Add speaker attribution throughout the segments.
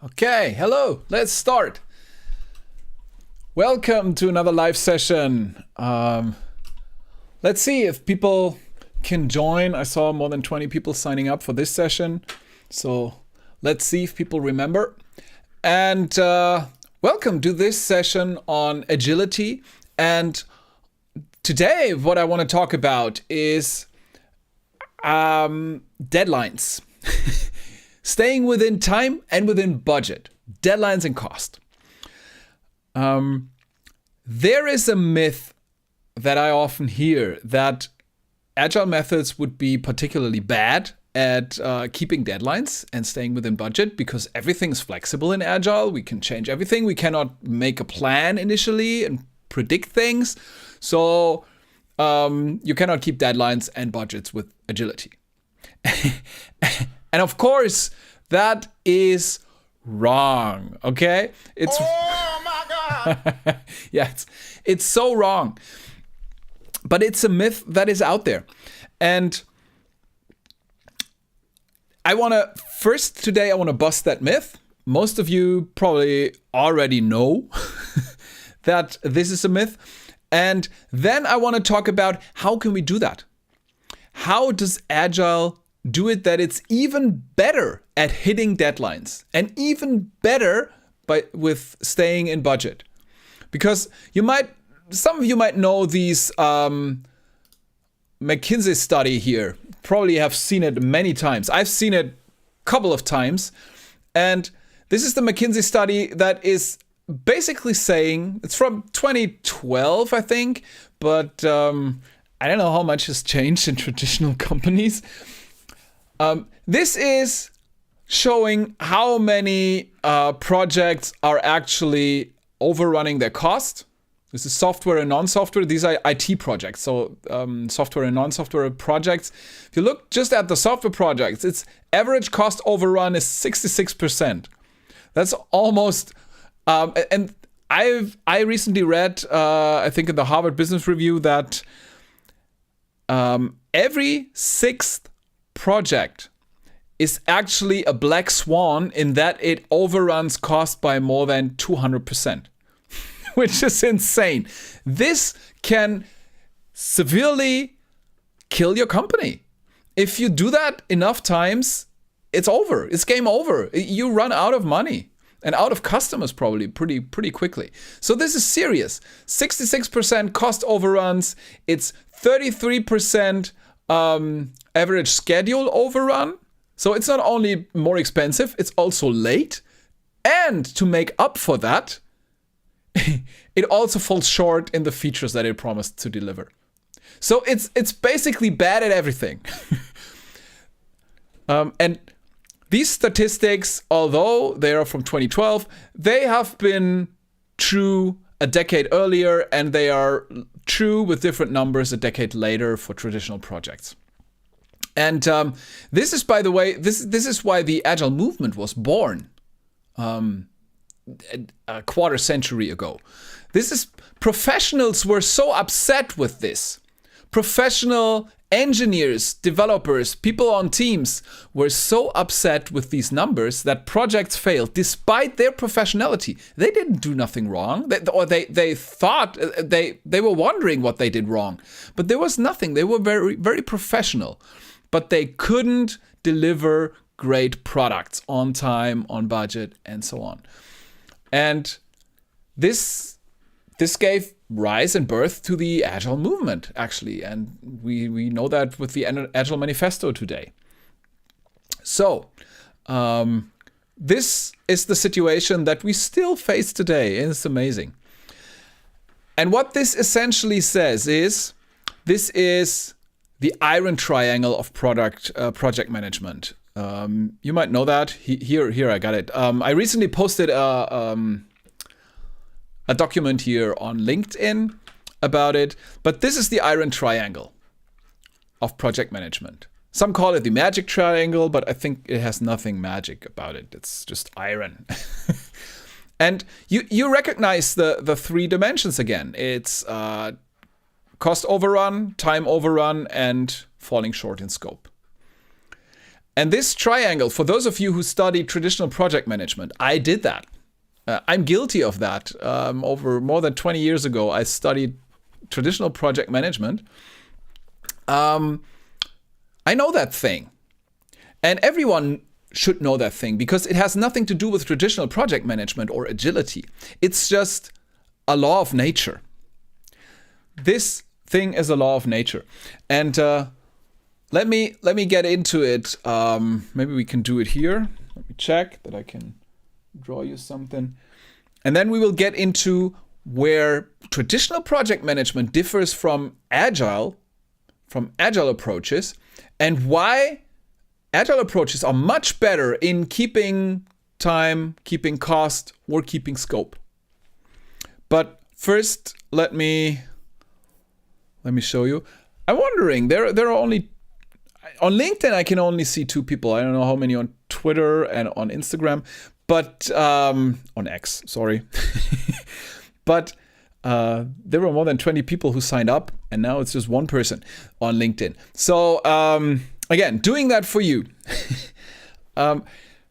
Speaker 1: Okay, hello, let's start. Welcome to another live session. Let's see if people can join. I saw more than 20 people signing up for this session. So let's see if people remember. And welcome to this session on agility. And today, what I want to talk about is deadlines. Staying within time and within budget, deadlines and cost. There is a myth that I often hear that agile methods would be particularly bad at keeping deadlines and staying within budget because everything's flexible in agile. We can change everything. We cannot make a plan initially and predict things. So you cannot keep deadlines and budgets with agility. And of course, that is wrong, okay? Oh my God! Yeah, it's so wrong. But it's a myth that is out there. And today I want to bust that myth. Most of you probably already know that this is a myth. And then I want to talk about how can we do that? How does Agile do it that it's even better at hitting deadlines and even better with staying in budget? Because some of you might know these McKinsey study here. Probably have seen it many times. I've seen it a couple of times. And this is the McKinsey study that is basically saying, it's from 2012, I think, but I don't know how much has changed in traditional companies. This is showing how many projects are actually overrunning their cost. This is software and non-software. These are IT projects, so software and non-software projects. If you look just at the software projects, its average cost overrun is 66%. That's almost, and I recently read, I think in the Harvard Business Review, that every sixth project is actually a black swan in that it overruns cost by more than 200%, which is insane. This can severely kill your company. If you do that enough times, it's over. It's game over. You run out of money. and out of customers probably pretty quickly. So this is serious. 66% cost overruns. It's 33% average schedule overrun. So it's not only more expensive, it's also late. And to make up for that, it also falls short in the features that it promised to deliver. So it's basically bad at everything. And these statistics, although they are from 2012, they have been true a decade earlier, and they are true with different numbers a decade later for traditional projects. And this is, by the way, this is why the Agile movement was born a quarter century ago. This is, professionals were so upset with this. Professional engineers, developers, people on teams were so upset with these numbers that projects failed despite their professionality. They didn't do nothing wrong, they thought, they were wondering what they did wrong, but there was nothing. They were very, very professional, but they couldn't deliver great products on time, on budget, and so on. And this gave rise and birth to the Agile movement, actually. And we know that with the Agile Manifesto today. So this is the situation that we still face today, and it's amazing. And what this essentially says is, this is the iron triangle of project management. You might know that. Here I got it. I recently posted a document here on LinkedIn about it, but this is the iron triangle of project management. Some call it the magic triangle, but I think it has nothing magic about it. It's just iron. And you recognize the three dimensions again. It's cost overrun, time overrun, and falling short in scope. And this triangle, for those of you who study traditional project management, I did that. I'm guilty of that. Over more than 20 years ago, I studied traditional project management. I know that thing. And everyone should know that thing, because it has nothing to do with traditional project management or agility. It's just a law of nature. This thing is a law of nature. And let me get into it. Maybe we can do it here. Let me check that I can draw you something. And then we will get into where traditional project management differs from agile approaches, and why agile approaches are much better in keeping time, keeping cost, or keeping scope. But first, let me show you. I'm wondering, there are only, on LinkedIn I can only see 2 people. I don't know how many on Twitter and on Instagram, but on X, sorry. But there were more than 20 people who signed up, and now it's just 1 person on LinkedIn. So again, doing that for you.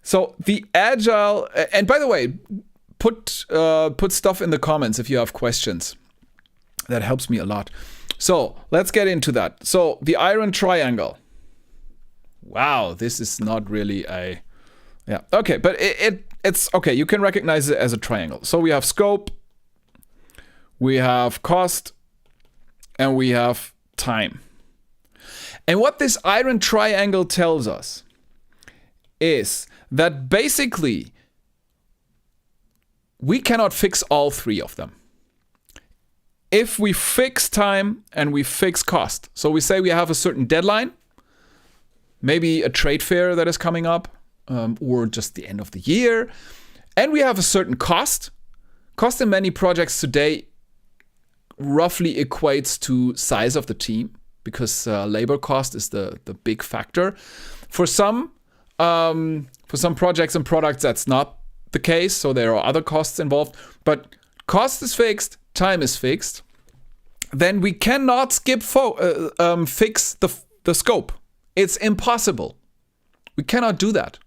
Speaker 1: So the agile, and by the way, put stuff in the comments if you have questions. That helps me a lot. So let's get into that. So the iron triangle. Wow, this is not really a, yeah, okay, but it's okay. You can recognize it as a triangle. So we have scope, we have cost, and we have time. And what this iron triangle tells us is that basically we cannot fix all 3 of them. If we fix time and we fix cost, so we say we have a certain deadline, maybe a trade fair that is coming up, or just the end of the year, and we have a certain cost. Cost in many projects today roughly equates to size of the team, because labor cost is the big factor. For some projects and products, that's not the case, so there are other costs involved. But cost is fixed, time is fixed. Then we cannot fix the scope. It's impossible. We cannot do that.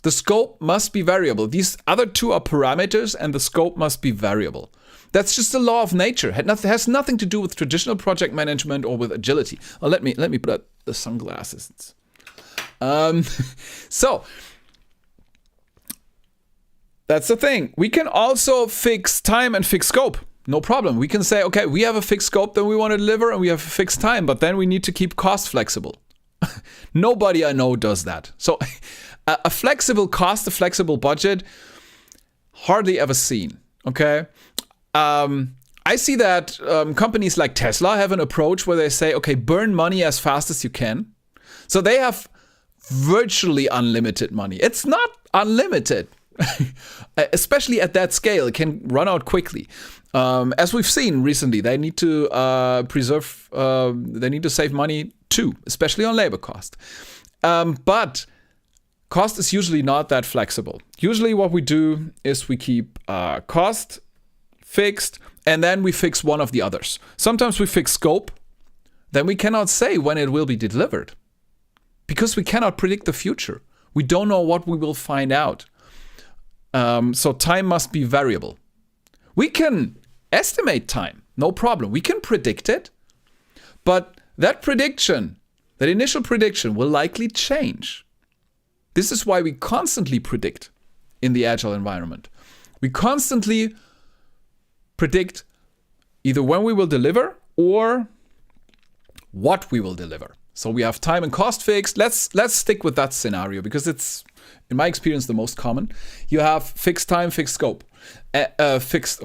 Speaker 1: The scope must be variable. These other 2 are parameters, and the scope must be variable. That's just a law of nature. It has nothing to do with traditional project management or with agility. Oh, let me put out the sunglasses. So That's the thing. We can also fix time and fix scope. No problem. We can say, okay, we have a fixed scope that we want to deliver and we have a fixed time, but then we need to keep cost flexible. Nobody I know does that. So a flexible cost, a flexible budget, hardly ever seen. Okay. I see that companies like Tesla have an approach where they say, okay, burn money as fast as you can. So they have virtually unlimited money. It's not unlimited, especially at that scale. It can run out quickly. As we've seen recently, they need to they need to save money too, especially on labor cost. But cost is usually not that flexible. Usually what we do is we keep cost fixed, and then we fix one of the others. Sometimes we fix scope, then we cannot say when it will be delivered because we cannot predict the future. We don't know what we will find out. So time must be variable. We can estimate time, no problem. We can predict it, but that prediction, that initial prediction will likely change. This is why we constantly predict in the Agile environment. We constantly predict either when we will deliver or what we will deliver. So we have time and cost fixed. Let's stick with that scenario because it's, in my experience, the most common. You have fixed time, fixed scope, fixed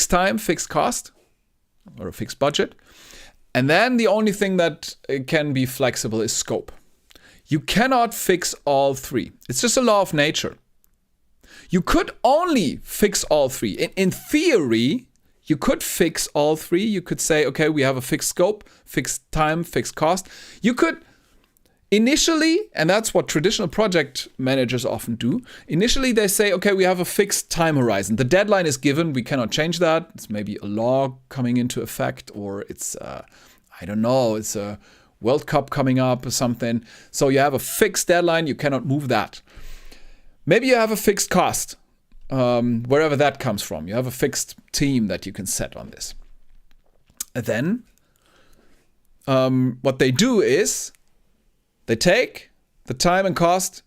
Speaker 1: time, fixed cost, or a fixed budget. And then the only thing that can be flexible is scope. You cannot fix all three. It's just a law of nature. You could only fix all three. In theory, you could fix all three. You could say, okay, we have a fixed scope, fixed time, fixed cost. You could initially, and that's what traditional project managers often do, initially they say, okay, we have a fixed time horizon. The deadline is given. We cannot change that. It's maybe a law coming into effect, or it's, I don't know, it's a World Cup coming up or something. So you have a fixed deadline. You cannot move that. Maybe you have a fixed cost, wherever that comes from. You have a fixed team that you can set on this. And then what they do is they take the time and cost,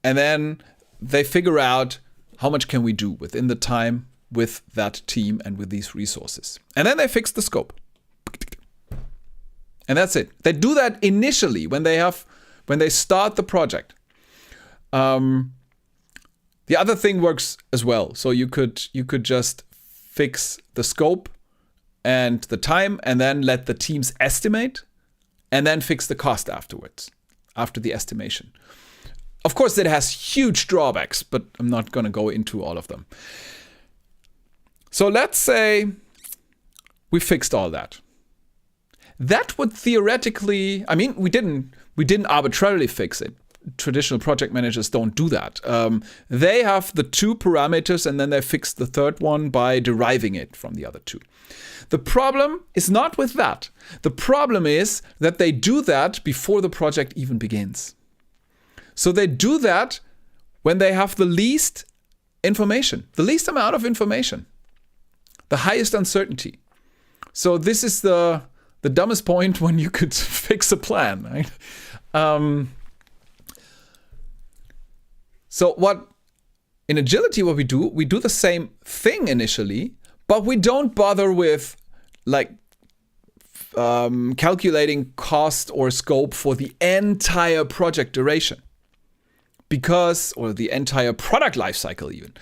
Speaker 1: and then they figure out how much can we do within the time with that team and with these resources. And then they fix the scope. And that's it. They do that initially when they start the project. The other thing works as well. So you could just fix the scope and the time, and then let the teams estimate, and then fix the cost afterwards, after the estimation. Of course, it has huge drawbacks, but I'm not going to go into all of them. So let's say we fixed all that. That would theoretically, I mean, we didn't arbitrarily fix it. Traditional project managers don't do that. They have the two parameters and then they fix the third one by deriving it from the other two. The problem is not with that. The problem is that they do that before the project even begins. So they do that when they have the least information, the least amount of information, the highest uncertainty. So this is the dumbest point when you could fix a plan, right? So what in agility, what we do the same thing initially, but we don't bother with calculating cost or scope for the entire project duration, or the entire product lifecycle even.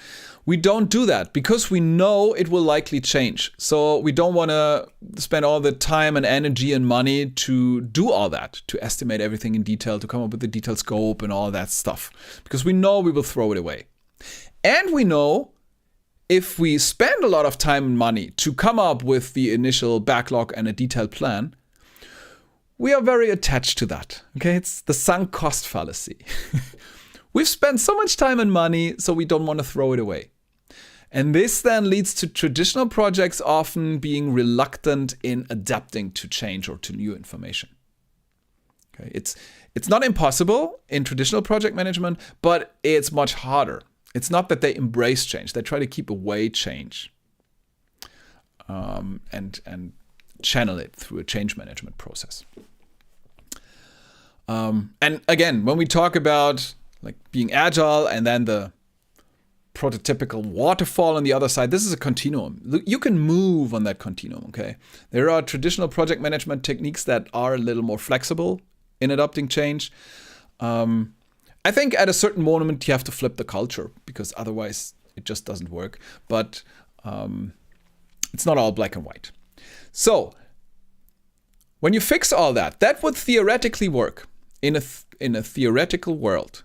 Speaker 1: We don't do that because we know it will likely change. So we don't want to spend all the time and energy and money to do all that, to estimate everything in detail, to come up with the detailed scope and all that stuff, because we know we will throw it away. And we know if we spend a lot of time and money to come up with the initial backlog and a detailed plan, we are very attached to that. Okay, it's the sunk cost fallacy. We've spent so much time and money, so we don't want to throw it away. And this then leads to traditional projects often being reluctant in adapting to change or to new information. Okay, it's not impossible in traditional project management, but it's much harder. It's not that they embrace change; they try to keep away change, and channel it through a change management process. And again, when we talk about like being agile and then the prototypical waterfall on the other side. This is a continuum. You can move on that continuum, okay? There are traditional project management techniques that are a little more flexible in adopting change. I think at a certain moment you have to flip the culture, because otherwise it just doesn't work. But it's not all black and white. So when you fix all that, that would theoretically work in a theoretical world.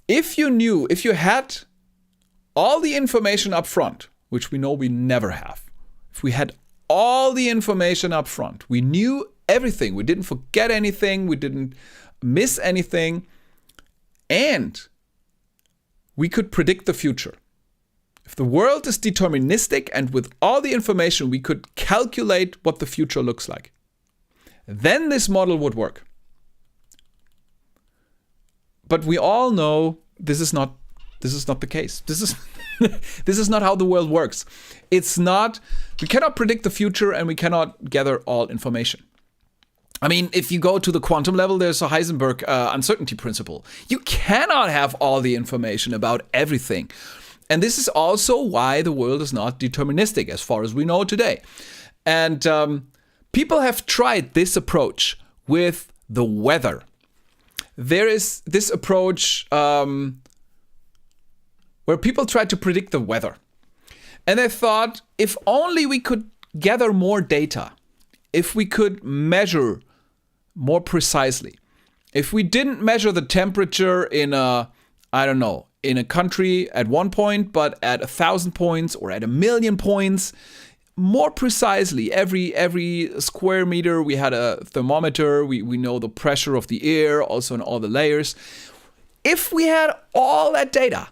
Speaker 1: If you had all the information up front, which we know we never have. If we had all the information up front, we knew everything, we didn't forget anything, we didn't miss anything, and we could predict the future. If the world is deterministic and with all the information we could calculate what the future looks like, then this model would work. But we all know this is not the case. This is not how the world works. We cannot predict the future and we cannot gather all information. I mean, if you go to the quantum level, there's a Heisenberg uncertainty principle. You cannot have all the information about everything. And this is also why the world is not deterministic as far as we know today. And people have tried this approach with the weather. There is this approach where people tried to predict the weather. And they thought, if only we could gather more data, if we could measure more precisely, if we didn't measure the temperature in a country at one point, but at 1,000 points or at 1,000,000 points, more precisely, every square meter, we had a thermometer, we know the pressure of the air, also in all the layers. If we had all that data,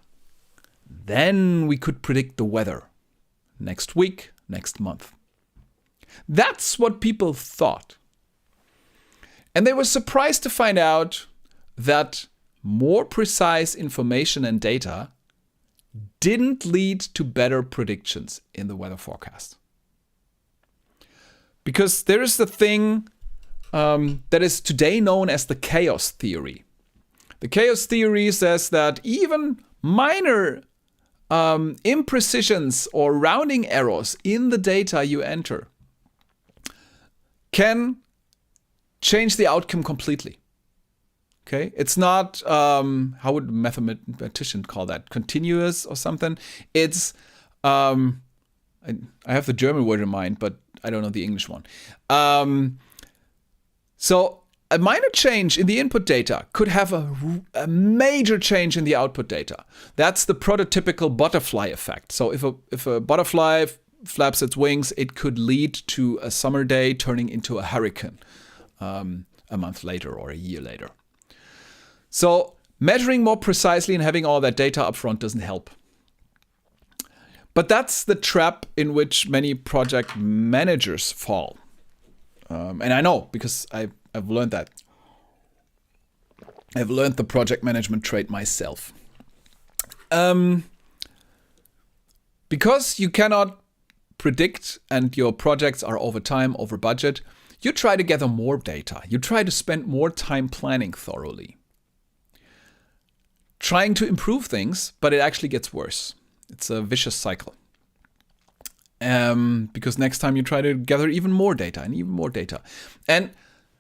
Speaker 1: then we could predict the weather next week, next month. That's what people thought. And they were surprised to find out that more precise information and data didn't lead to better predictions in the weather forecast. Because there is the thing that is today known as the chaos theory. The chaos theory says that even minor imprecisions or rounding errors in the data you enter can change the outcome completely. Okay, it's not, how would a mathematician call that? Continuous or something? It's, I have the German word in mind, but I don't know the English one. So a minor change in the input data could have a major change in the output data. That's the prototypical butterfly effect. So if a butterfly flaps its wings, it could lead to a summer day turning into a hurricane a month later or a year later. So measuring more precisely and having all that data up front doesn't help. But that's the trap in which many project managers fall. And I know, because I've learned that. I've learned the project management trait myself. Because you cannot predict and your projects are over time, over budget, you try to gather more data. You try to spend more time planning thoroughly. Trying to improve things, but it actually gets worse. It's a vicious cycle. Because next time you try to gather even more data and even more data. And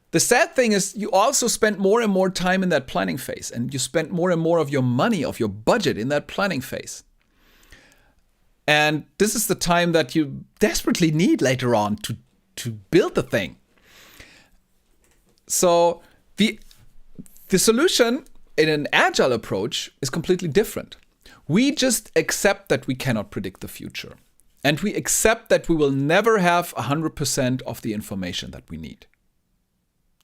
Speaker 1: the sad thing is you also spend more and more time in that planning phase, and you spend more and more of your money, of your budget in that planning phase. And this is the time that you desperately need later on to build the thing. So the solution in an agile approach is completely different. We just accept that we cannot predict the future. And we accept that we will never have 100% of the information that we need.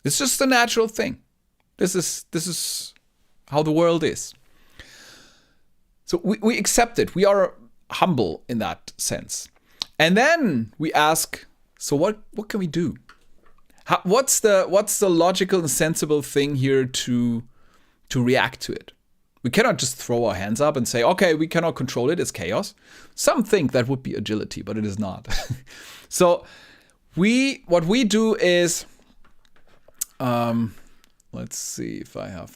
Speaker 1: It's just a natural thing. This is how the world is. So we accept it. We are humble in that sense. And then we ask, so what can we do? What's the logical and sensible thing here to react to it? We cannot just throw our hands up and say, okay, we cannot control it, it's chaos. Some think that would be agility, but it is not. So what we do is, let's see if I have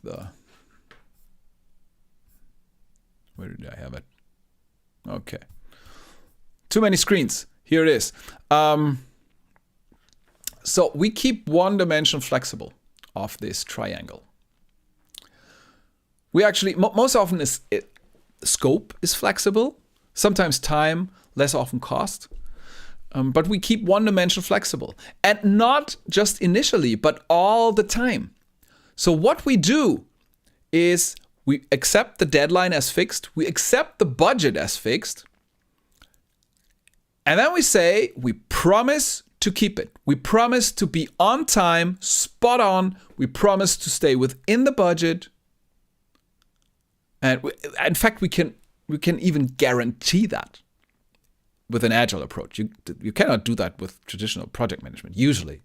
Speaker 1: where did I have it? Okay. Too many screens. Here it is. So we keep one dimension flexible of this triangle. We actually, most often scope is flexible. Sometimes time, less often cost. But we keep one dimension flexible. And not just initially, but all the time. So what we do is we accept the deadline as fixed. We accept the budget as fixed. And then we say, we promise to keep it. We promise to be on time, spot on. We promise to stay within the budget. And in fact, we can even guarantee that with an agile approach. You cannot do that with traditional project management. Usually,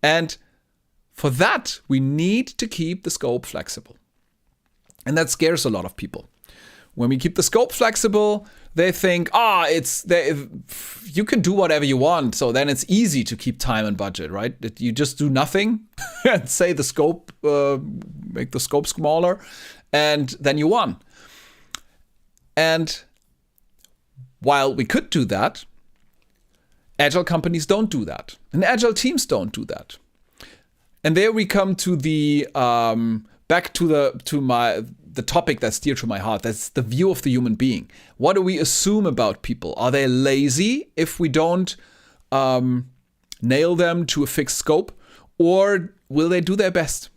Speaker 1: and for that we need to keep the scope flexible, and that scares a lot of people. When we keep the scope flexible, they think, you can do whatever you want, so then it's easy to keep time and budget, right? That you just do nothing and say the scope, make the scope smaller, and then you won. And while we could do that, agile companies don't do that, and agile teams don't do that. And there we come to the back to the topic that's dear to my heart. That's the view of the human being. What do we assume about people? Are they lazy if we don't nail them to a fixed scope, or will they do their best?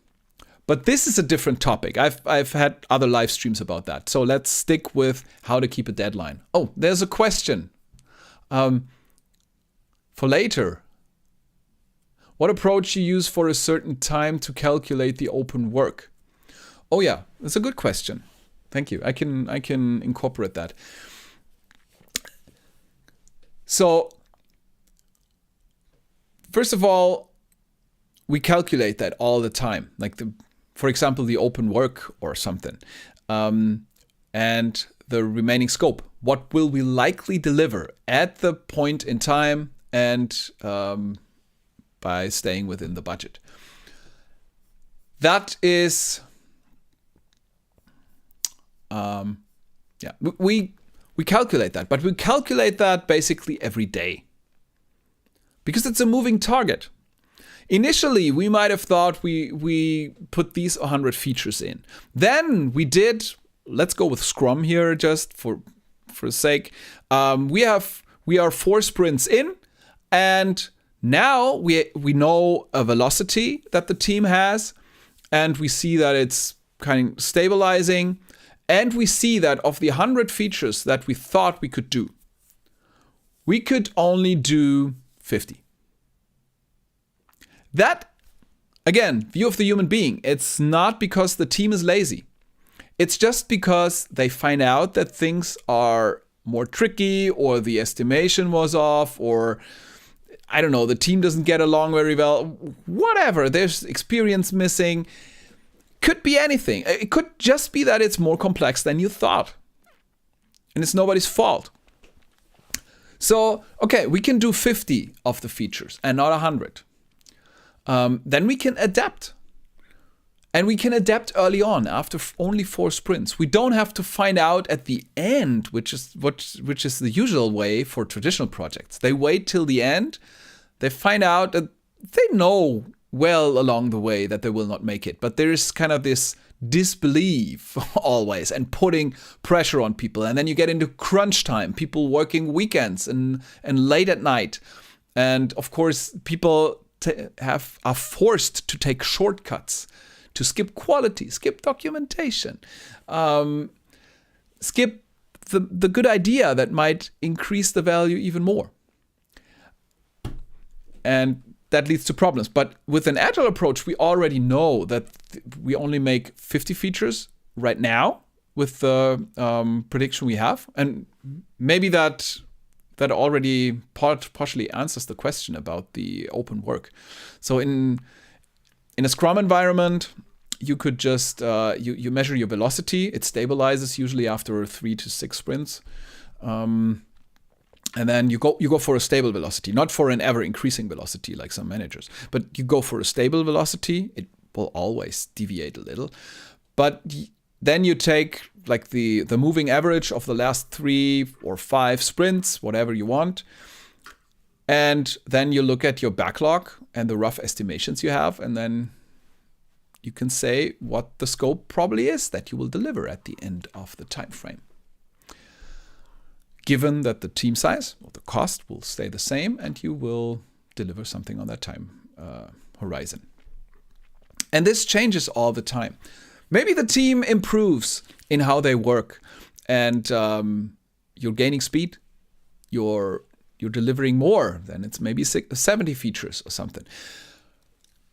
Speaker 1: But this is a different topic. I've had other live streams about that. So let's stick with how to keep a deadline. Oh, there's a question for later. What approach you use for a certain time to calculate the open work? Oh yeah, that's a good question. Thank you. I can incorporate that. So first of all, we calculate that all the time. Like for example, the open work or something, and the remaining scope. What will we likely deliver at the point in time, and by staying within the budget? That is, we calculate that, but we calculate that basically every day because it's a moving target. Initially, we might have thought we put these 100 features in. Then we did, let's go with Scrum here just for sake. We are 4 sprints in, and now we know a velocity that the team has, and we see that it's kind of stabilizing, and we see that of the 100 features that we thought we could do, we could only do 50. That, again, view of the human being. It's not because the team is lazy. It's just because they find out that things are more tricky, or the estimation was off, or I don't know, the team doesn't get along very well. Whatever, there's experience missing. Could be anything. It could just be that it's more complex than you thought. And it's nobody's fault. So, okay, we can do 50 of the features and not 100. Then we can adapt. And we can adapt early on after only 4 sprints. We don't have to find out at the end, which is the usual way for traditional projects. They wait till the end. They find out that they know well along the way that they will not make it. But there is kind of this disbelief always, and putting pressure on people. And then you get into crunch time, people working weekends and late at night. And of course, people are forced to take shortcuts, to skip quality, skip documentation, skip the good idea that might increase the value even more. And that leads to problems. But with an agile approach, we already know that we only make 50 features right now with the prediction we have. And maybe that already partially answers the question about the open work. So in a Scrum environment, you could just you measure your velocity. It stabilizes usually after 3 to 6 sprints, and then you go for a stable velocity, not for an ever increasing velocity like some managers, but you go for a stable velocity. It will always deviate a little, but then you take like the moving average of the last 3 or 5 sprints, whatever you want. And then you look at your backlog and the rough estimations you have, and then you can say what the scope probably is that you will deliver at the end of the time frame. Given that the team size or the cost will stay the same and you will deliver something on that time horizon. And this changes all the time. Maybe the team improves in how they work and you're gaining speed, you're delivering more, then it's maybe 70 features or something.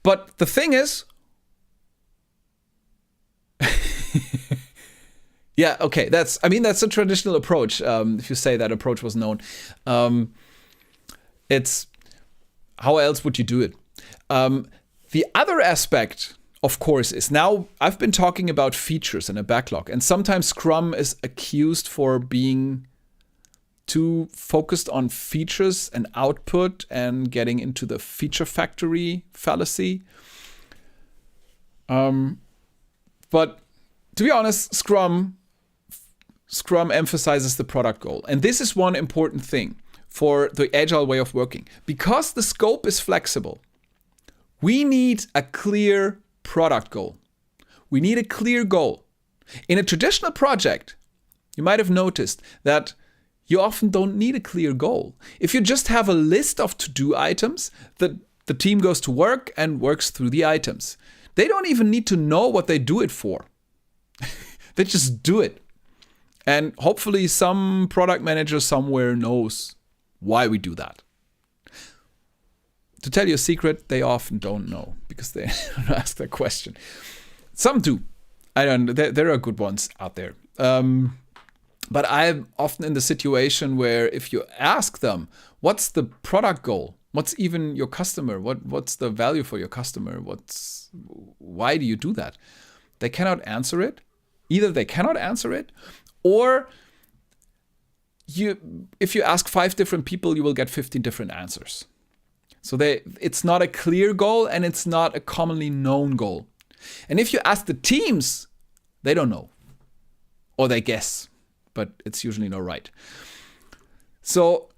Speaker 1: But the thing is, yeah, okay, that's a traditional approach. If you say that approach was known, it's how else would you do it? The other aspect, of course, is now I've been talking about features and a backlog, and sometimes Scrum is accused for being too focused on features and output and getting into the feature factory fallacy. But to be honest, Scrum emphasizes the product goal. And this is one important thing for the Agile way of working. Because the scope is flexible, we need a clear product goal. We need a clear goal. In a traditional project, you might have noticed that you often don't need a clear goal. If you just have a list of to-do items, the team goes to work and works through the items. They don't even need to know what they do it for. They just do it. And hopefully some product manager somewhere knows why we do that. To tell you a secret, they often don't know because they don't ask that question. Some do. I don't know. There are good ones out there. But I'm often in the situation where if you ask them, what's the product goal? What's even your customer? What's the value for your customer? Why do you do that? They cannot answer it. Either they cannot answer it, or if you ask 5 different people, you will get 15 different answers. So it's not a clear goal and it's not a commonly known goal. And if you ask the teams, they don't know. Or they guess, but it's usually not right. So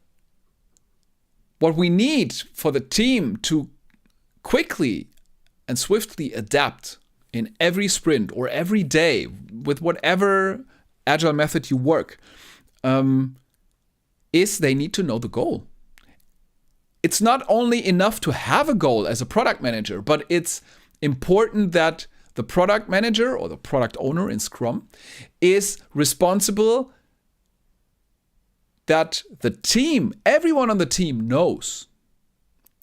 Speaker 1: what we need for the team to quickly and swiftly adapt in every sprint or every day with whatever agile method you work, is they need to know the goal. It's not only enough to have a goal as a product manager, but it's important that the product manager or the product owner in Scrum is responsible that the team, everyone on the team knows.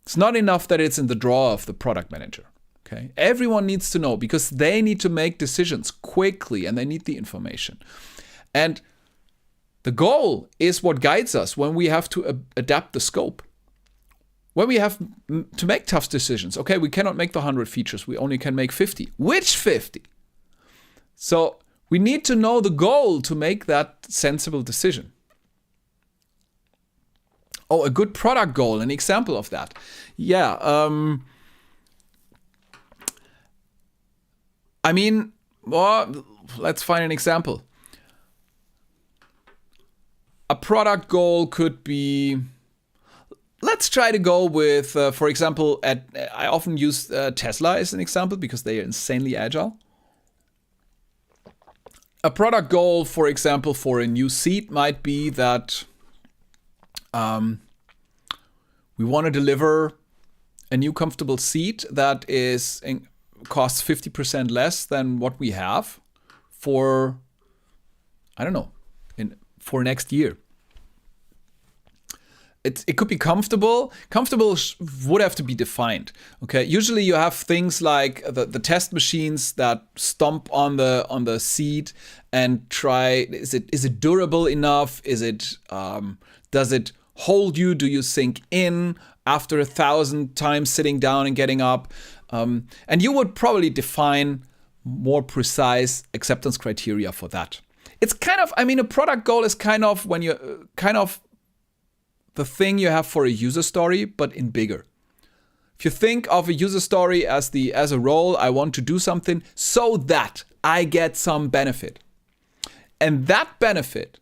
Speaker 1: It's not enough that it's in the drawer of the product manager. Okay? Everyone needs to know because they need to make decisions quickly and they need the information. And the goal is what guides us when we have to adapt the scope. When we have to make tough decisions. Okay, we cannot make the 100 features. We only can make 50. Which 50? So we need to know the goal to make that sensible decision. Oh, a good product goal, an example of that. Yeah. Let's find an example. A product goal could be, let's try to go with, for example, I often use Tesla as an example because they are insanely agile. A product goal, for example, for a new seat might be that we want to deliver a new comfortable seat that costs 50% less than what we have for, for next year. It could be comfortable. Comfortable would have to be defined. Okay. Usually you have things like the test machines that stomp on the seat and try. Is it durable enough? Does it hold you? Do you sink in after 1,000 times sitting down and getting up? And you would probably define more precise acceptance criteria for that. It's kind of, a product goal is kind of when you the thing you have for a user story, but in bigger. If you think of a user story as a role, I want to do something so that I get some benefit. And that benefit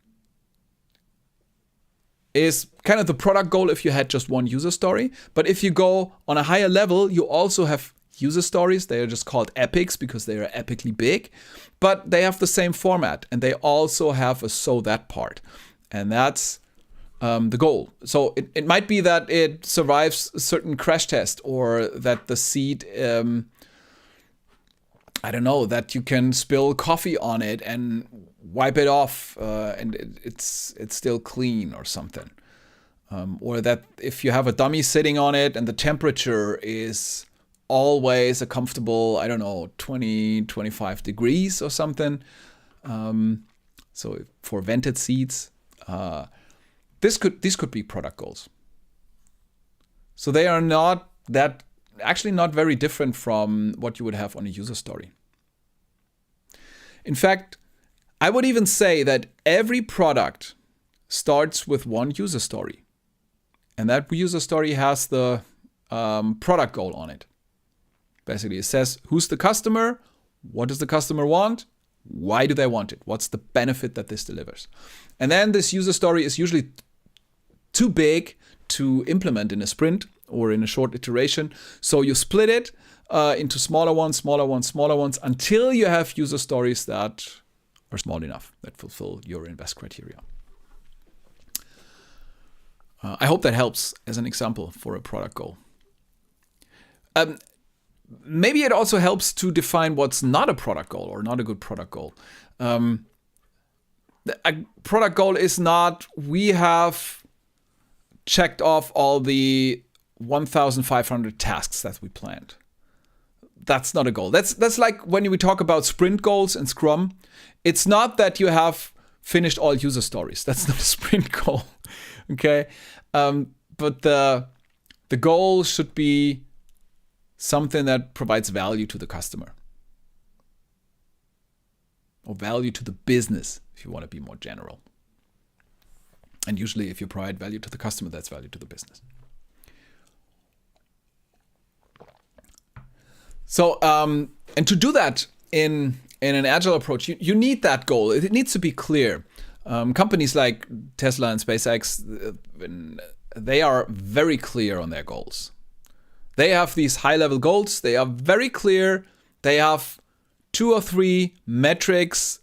Speaker 1: is kind of the product goal if you had just one user story. But if you go on a higher level, you also have user stories. They are just called epics because they are epically big. But they have the same format. And they also have a so that part. And that's the goal. So it might be that it survives a certain crash test, or that the seed, I don't know, that you can spill coffee on it and wipe it off and it's still clean or something. Or that if you have a dummy sitting on it and the temperature is always a comfortable, I don't know, 20, 25 degrees or something. So for vented seats, these could be product goals. So they are not very different from what you would have on a user story. In fact, I would even say that every product starts with one user story. And that user story has the product goal on it. Basically, it says who's the customer, what does the customer want, why do they want it, what's the benefit that this delivers. And then this user story is usually too big to implement in a sprint or in a short iteration. So you split it into smaller ones, until you have user stories that are small enough, that fulfill your invest criteria. I hope that helps as an example for a product goal. Maybe it also helps to define what's not a product goal or not a good product goal. A product goal is not, we have checked off all the 1,500 tasks that we planned. That's not a goal. That's like when we talk about sprint goals in Scrum. It's not that you have finished all user stories. That's not a sprint goal. Okay. But the goal should be something that provides value to the customer. Or value to the business, if you want to be more general. And usually if you provide value to the customer, that's value to the business. So, and to do that in an agile approach, you need that goal. It needs to be clear. Companies like Tesla and SpaceX, they are very clear on their goals. They have these high-level goals. They are very clear. They have 2 or 3 metrics,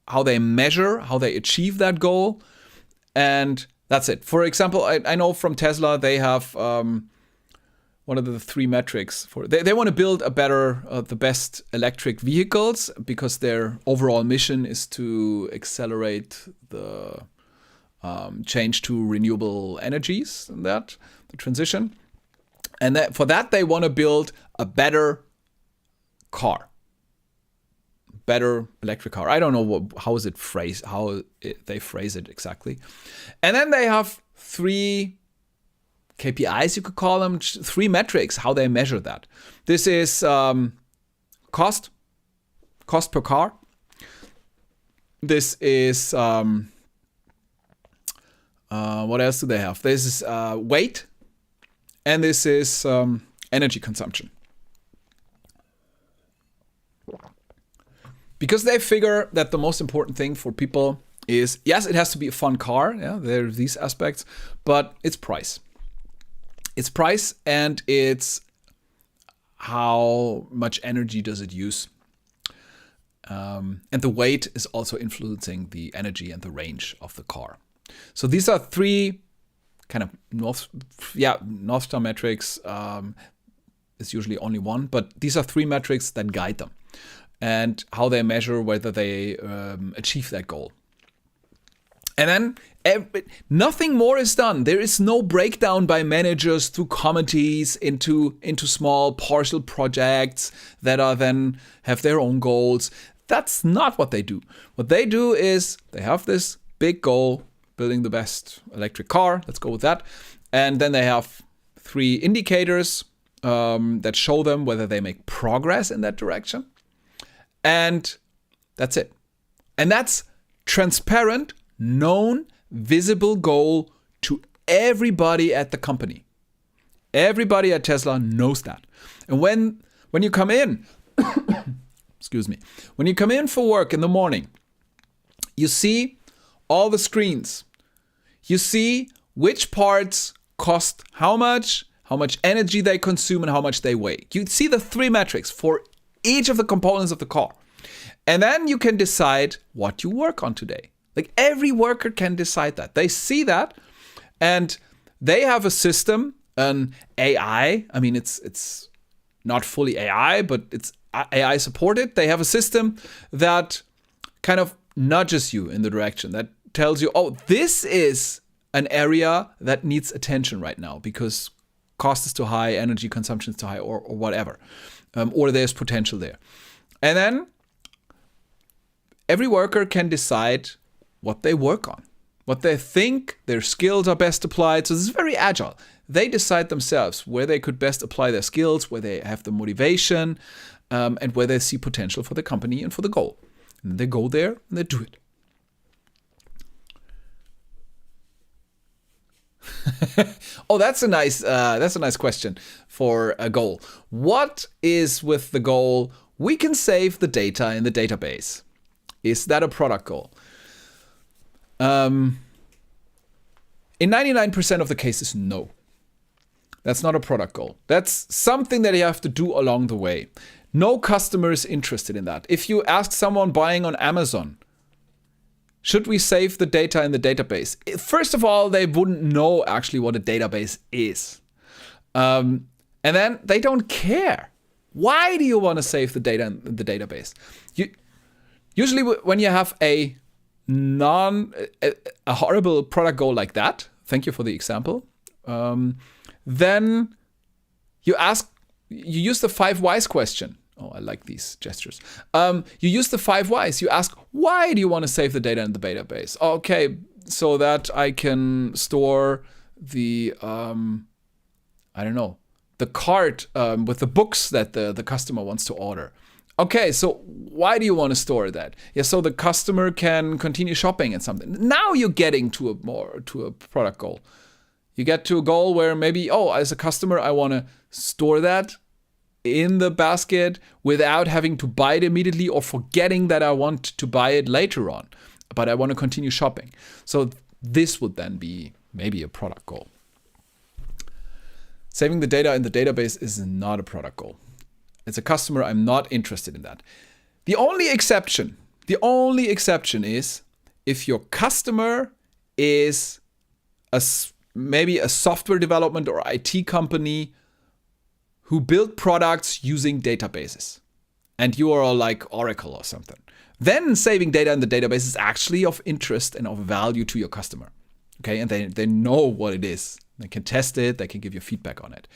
Speaker 1: how they measure, how they achieve that goal. And that's it. For example, I know from Tesla, they have one of the 3 metrics for they want to build a better, the best electric vehicles, because their overall mission is to accelerate the change to renewable energies and the transition. And for that, they want to build a better car, better electric car. I don't know how they phrase it exactly. And then they have 3 KPIs, you could call them, 3 metrics, how they measure that. This is cost per car. This is, what else do they have? This is weight. And this is energy consumption. Because they figure that the most important thing for people is, yes, it has to be a fun car. Yeah, there are these aspects, but it's price. It's price, and it's how much energy does it use. And the weight is also influencing the energy and the range of the car. So these are 3 kind of North Star metrics. Is usually only one, but these are 3 metrics that guide them and how they measure whether they achieve that goal. And then nothing more is done. There is no breakdown by managers through committees into small partial projects that are then have their own goals. That's not what they do. What they do is they have this big goal, building the best electric car. Let's go with that. And then they have 3 indicators that show them whether they make progress in that direction. And that's it. And that's transparent, known, visible goal to everybody at the company. Everybody at Tesla knows that. And when you come in, excuse me, when you come in for work in the morning, you see all the screens. You see which parts cost how much energy they consume, and how much they weigh. You see the 3 metrics for each of the components of the car. And then you can decide what you work on today. Like every worker can decide that. They see that, and they have a system, an AI. I mean, it's not fully AI, but it's AI supported. They have a system that kind of nudges you in the direction, that tells you, oh, this is an area that needs attention right now because cost is too high, energy consumption is too high, or whatever. Or there's potential there. And then every worker can decide what they work on, what they think their skills are best applied. So this is very agile. They decide themselves where they could best apply their skills, where they have the motivation, and where they see potential for the company and for the goal. And they go there and they do it. Oh, that's a nice question for a goal. What is with the goal? We can save the data in the database. Is that a product goal? In 99% of the cases, no. That's not a product goal. That's something that you have to do along the way. No customer is interested in that. If you ask someone buying on Amazon, should we save the data in the database? First of all, they wouldn't know actually what a database is. And then they don't care. Why do you want to save the data in the database? Usually when you have a horrible product goal like that, thank you for the example, then you use the 5 whys question. Oh, I like these gestures. You use the 5 whys. You ask, why do you want to save the data in the database? Okay, so that I can store the, the cart with the books that the customer wants to order. Okay, so why do you want to store that? Yeah, so the customer can continue shopping and something. Now you're getting to a product goal. You get to a goal where maybe, as a customer, I want to store that in the basket without having to buy it immediately or forgetting that I want to buy it later on, but I want to continue shopping. So this would then be maybe a product goal. Saving the data in the database is not a product goal. As a customer, I'm not interested in that. The only exception is if your customer is maybe a software development or IT company who build products using databases, and you are like Oracle or something. Then saving data in the database is actually of interest and of value to your customer. Okay, and they know what it is. They can test it, they can give you feedback on it.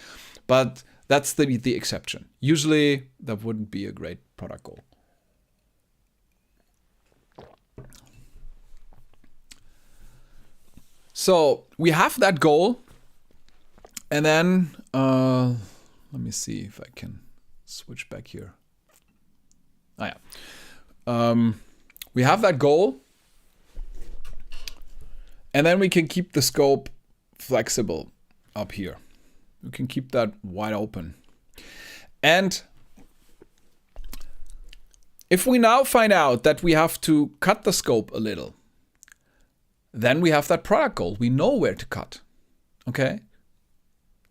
Speaker 1: But that's the exception. Usually that wouldn't be a great product goal. So we have that goal, and then let me see if I can switch back here. We have that goal, and then we can keep the scope flexible up here. We can keep that wide open. And if we now find out that we have to cut the scope a little, then we have that product goal. We know where to cut. Okay?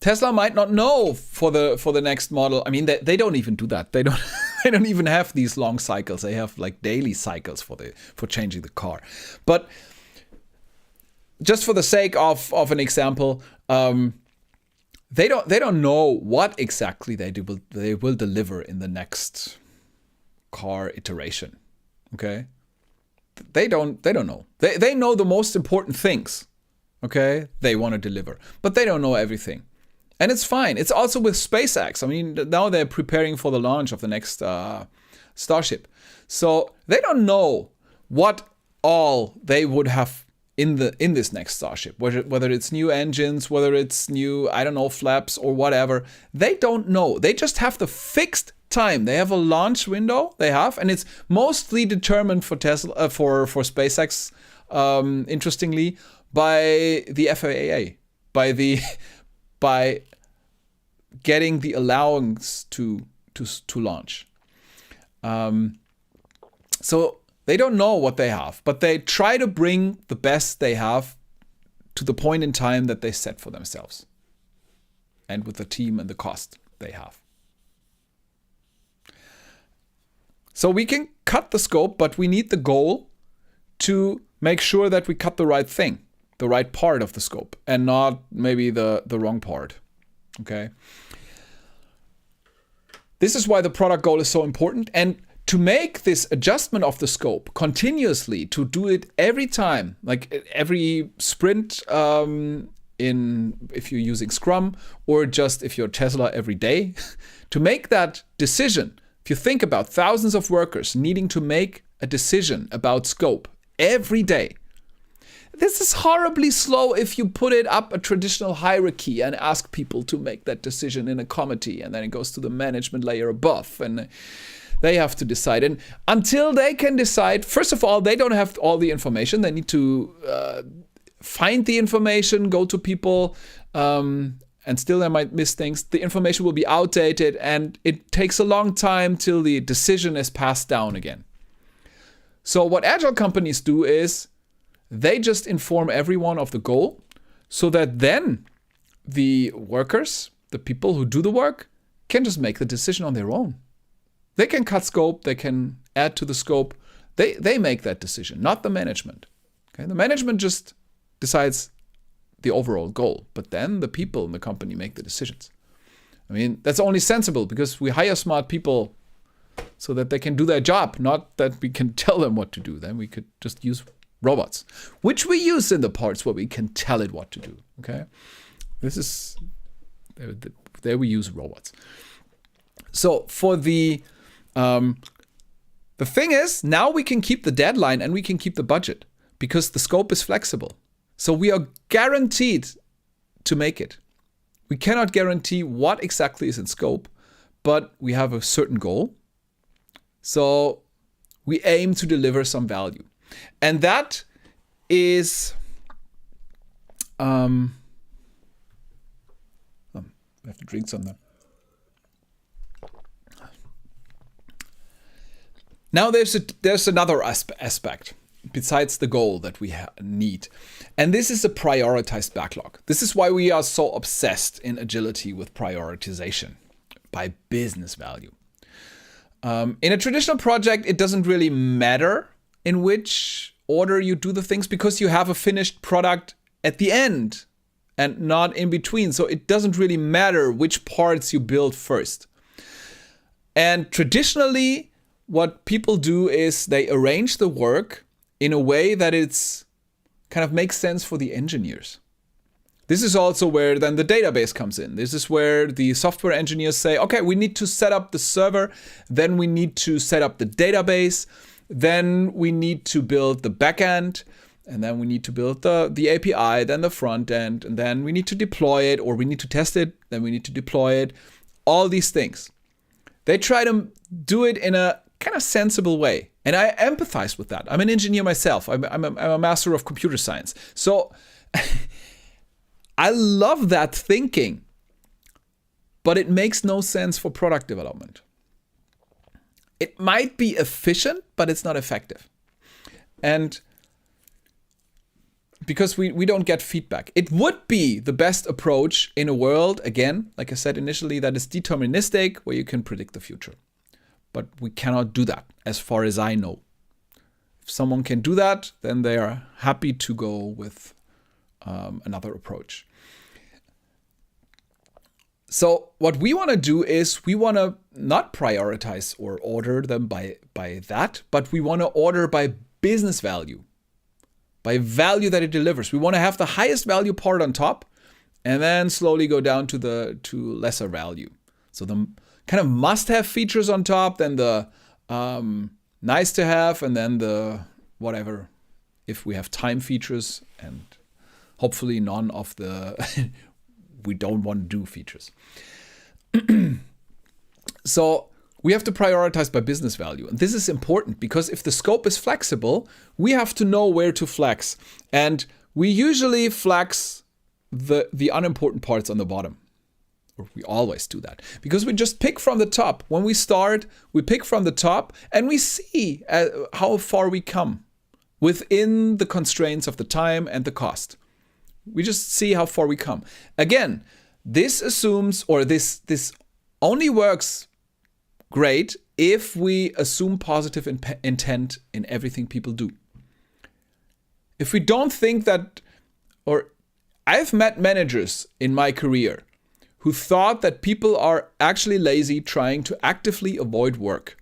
Speaker 1: Tesla might not know for the next model. I mean, they don't even do that. They don't even have these long cycles. They have like daily cycles for changing the car. But just for the sake of an example, they don't know what exactly they will deliver in the next car iteration. Okay? They don't know. They know the most important things. Okay? They want to deliver. But they don't know everything. And it's fine. It's also with SpaceX. I mean, now they're preparing for the launch of the next Starship. So they don't know what all they would have in this next Starship. Whether it's new engines, whether it's new, flaps or whatever. They don't know. They just have the fixed time. They have a launch window. And it's mostly determined for Tesla, for SpaceX, interestingly, by the FAA, by getting the allowance to launch. So they don't know what they have, but they try to bring the best they have to the point in time that they set for themselves, and with the team and the cost they have. So we can cut the scope, but we need the goal to make sure that we cut the right thing, the right part of the scope, and not maybe the wrong part. Okay. This is why the product goal is so important. And to make this adjustment of the scope continuously, to do it every time, like every sprint, if you're using Scrum, or just if you're Tesla every day, to make that decision. If you think about thousands of workers needing to make a decision about scope every day, this is horribly slow if you put it up a traditional hierarchy and ask people to make that decision in a committee, and then it goes to the management layer above, and they have to decide. And until they can decide, first of all, they don't have all the information. They need to find the information, go to people, and still they might miss things. The information will be outdated, and it takes a long time till the decision is passed down again. So what Agile companies do is they just inform everyone of the goal, so that then the workers, the people who do the work, can just make the decision on their own. They can cut scope, they can add to the scope. They make that decision, not the management. Okay? The management just decides the overall goal, but then the people in the company make the decisions. I mean, that's only sensible because we hire smart people so that they can do their job, not that we can tell them what to do. Then we could just use robots, which we use in the parts where we can tell it what to do. Okay, this is there we use robots. So for the thing is, now we can keep the deadline and we can keep the budget because the scope is flexible. So we are guaranteed to make it. We cannot guarantee what exactly is in scope, but we have a certain goal. So we aim to deliver some value. And that is, I have to drink some now. Now there's another aspect besides the goal that we need. And this is a prioritized backlog. This is why we are so obsessed in agility with prioritization by business value. In a traditional project, it doesn't really matter in which order you do the things because you have a finished product at the end and not in between. So it doesn't really matter which parts you build first. And traditionally, what people do is they arrange the work in a way that it's kind of makes sense for the engineers. This is also where then the database comes in. This is where the software engineers say, okay, we need to set up the server, then we need to set up the database, then we need to build the backend, and then we need to build the API, then the front end, and then we need to deploy it, or we need to test it, then we need to deploy it. All these things. They try to do it in a kind of sensible way. And I empathize with that. I'm an engineer myself. I'm a master of computer science. So I love that thinking, but it makes no sense for product development. It might be efficient, but it's not effective. And because we don't get feedback. It would be the best approach in a world, again, like I said initially, that is deterministic, where you can predict the future. But we cannot do that, as far as I know. If someone can do that, then they are happy to go with another approach. So what we want to do is we want to not prioritize or order them by that, but we want to order by business value, by value that it delivers. We want to have the highest value part on top and then slowly go down to lesser value. So the kind of must-have features on top, then the nice to have, and then the whatever, if we have time features, and hopefully none of the we don't want to do features. So we have to prioritize by business value. And this is important because if the scope is flexible, we have to know where to flex. And we usually flex the unimportant parts on the bottom, or we always do that, because we just pick from the top. When we start, we pick from the top and we see how far we come within the constraints of the time and the cost. We just see how far we come. Again, this assumes, or this only works great if we assume positive intent in everything people do. If we don't think that, or I've met managers in my career who thought that people are actually lazy trying to actively avoid work.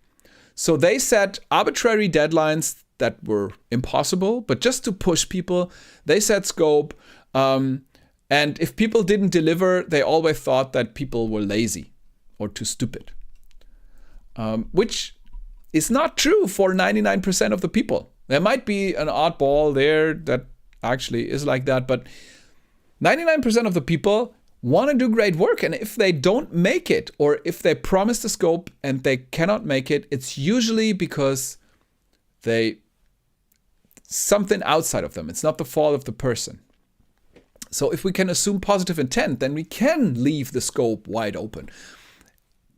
Speaker 1: So they set arbitrary deadlines that were impossible, but just to push people, they set scope. And if people didn't deliver, they always thought that people were lazy or too stupid. Which is not true for 99% of the people. There might be an oddball there that actually is like that, but 99% of the people want to do great work. And if they don't make it, or if they promise the scope and they cannot make it, it's usually because something outside of them. It's not the fault of the person. So if we can assume positive intent, then we can leave the scope wide open.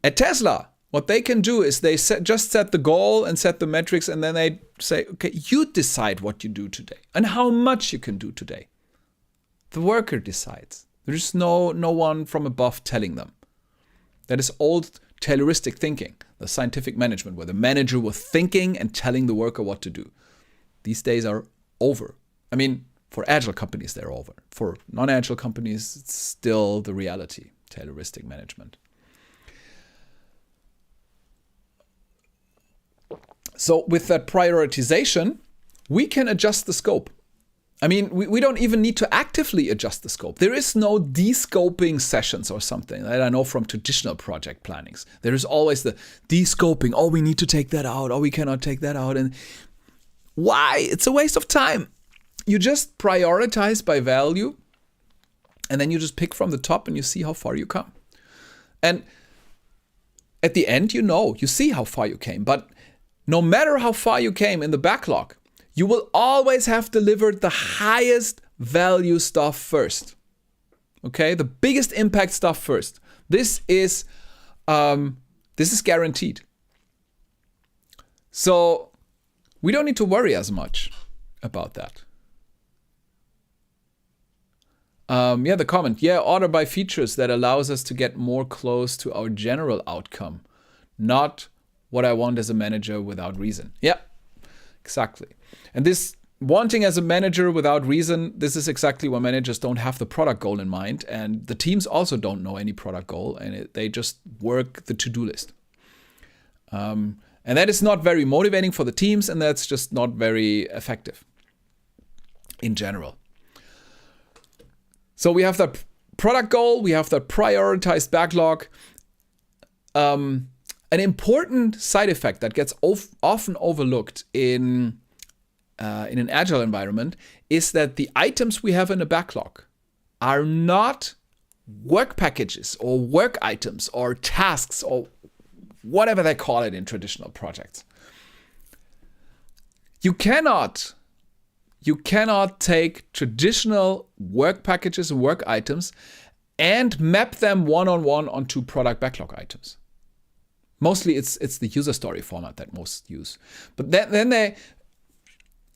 Speaker 1: At Tesla, what they can do is they just set the goal and set the metrics, and then they say, okay, you decide what you do today and how much you can do today. The worker decides. There's no one from above telling them. That is old Tayloristic thinking, the scientific management, where the manager was thinking and telling the worker what to do. These days are over. I mean, for Agile companies, they're over. For non-Agile companies, it's still the reality, Tayloristic management. So with that prioritization, we can adjust the scope. I mean, we don't even need to actively adjust the scope. There is no de-scoping sessions or something that I know from traditional project plannings. There is always the de-scoping. Oh, we need to take that out. Oh, we cannot take that out. And why? It's a waste of time. You just prioritize by value, and then you just pick from the top and you see how far you come. And at the end, you see how far you came. But no matter how far you came in the backlog, you will always have delivered the highest value stuff first. Okay, the biggest impact stuff first. This is guaranteed. So we don't need to worry as much about that. The comment. Order by features that allows us to get more close to our general outcome, not what I want as a manager without reason. Yeah, exactly. And this wanting as a manager without reason, this is exactly when managers don't have the product goal in mind, and the teams also don't know any product goal, and they just work the to-do list. And that is not very motivating for the teams, and that's just not very effective in general. So we have that product goal, we have that prioritized backlog. An important side effect that gets often overlooked in an Agile environment is that the items we have in a backlog are not work packages or work items or tasks or whatever they call it in traditional projects. You cannot take traditional work packages and work items and map them one-on-one onto product backlog items. Mostly it's the user story format that most use. But then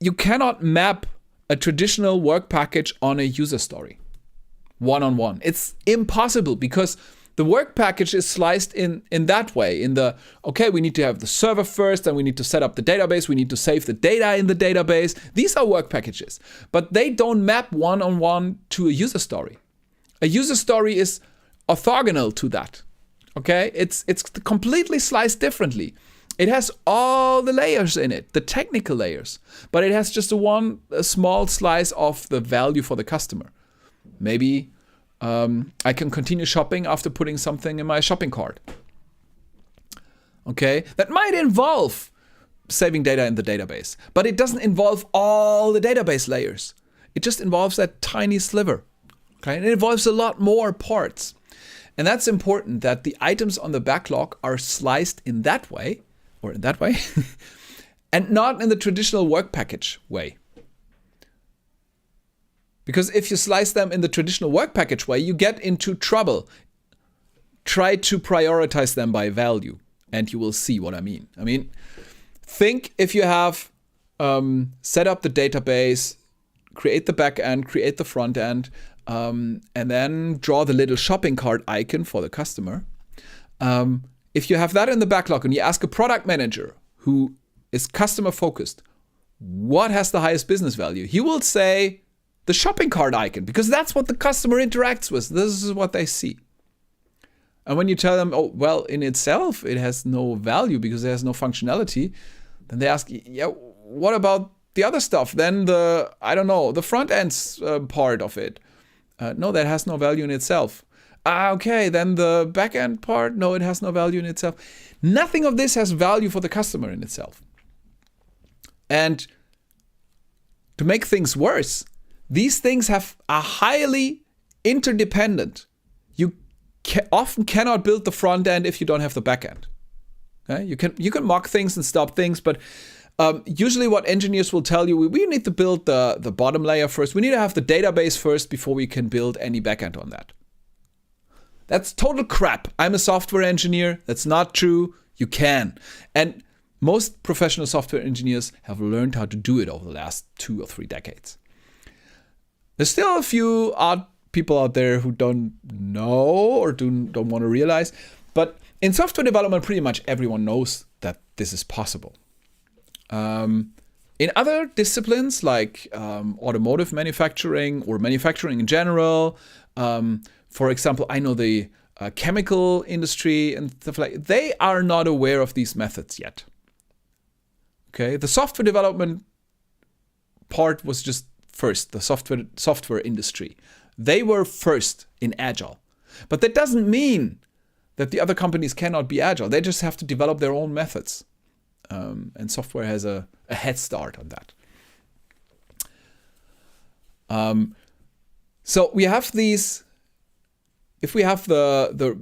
Speaker 1: you cannot map a traditional work package on a user story one-on-one. It's impossible because the work package is sliced in that way. We need to have the server first, and we need to set up the database. We need to save the data in the database. These are work packages, but they don't map one-on-one to a user story. A user story is orthogonal to that. Okay, it's completely sliced differently. It has all the layers in it, the technical layers, but it has just a small slice of the value for the customer. Maybe I can continue shopping after putting something in my shopping cart. Okay, that might involve saving data in the database, but it doesn't involve all the database layers. It just involves that tiny sliver. Okay, and it involves a lot more parts. And that's important, that the items on the backlog are sliced in that way, and not in the traditional work package way. Because if you slice them in the traditional work package way, you get into trouble. try to prioritize them by value, and you will see what I mean. I mean, think if you have set up the database, create the back end, create the front end, and then draw the little shopping cart icon for the customer. If you have that in the backlog and you ask a product manager who is customer focused, what has the highest business value? He will say the shopping cart icon, because that's what the customer interacts with. This is what they see. And when you tell them, oh, well, in itself, it has no value because it has no functionality, then they ask, yeah, what about the other stuff? Then the front end part of it. No, that has no value in itself. Okay, then the back end part, no, it has no value in itself. Nothing of this has value for the customer in itself. And to make things worse, these things are highly interdependent. You often cannot build the front end if you don't have the back end. Okay? You can mock things and stop things, but usually what engineers will tell you, we need to build the bottom layer first. We need to have the database first before we can build any backend on that. That's total crap. I'm a software engineer. That's not true. You can. And most professional software engineers have learned how to do it over the last 2 or 3 decades. There's still a few odd people out there who don't know or don't want to realize. But in software development, pretty much everyone knows that this is possible. In other disciplines like automotive manufacturing or manufacturing in general, for example, I know the chemical industry and stuff like that, they are not aware of these methods yet. Okay, the software development part was just first, the software industry. They were first in Agile. But that doesn't mean that the other companies cannot be Agile. They just have to develop their own methods. And software has a head start on that. So we have these, if we have the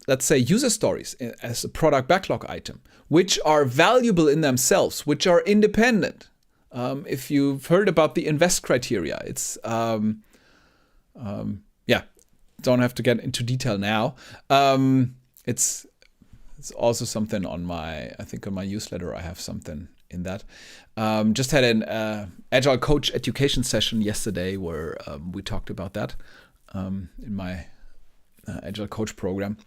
Speaker 1: let's say user stories as a product backlog item, which are valuable in themselves, which are independent. If you've heard about the invest criteria, it's, don't have to get into detail now. It's also something on my newsletter. I have something in that. Just had an Agile coach education session yesterday where we talked about that in my Agile coach program.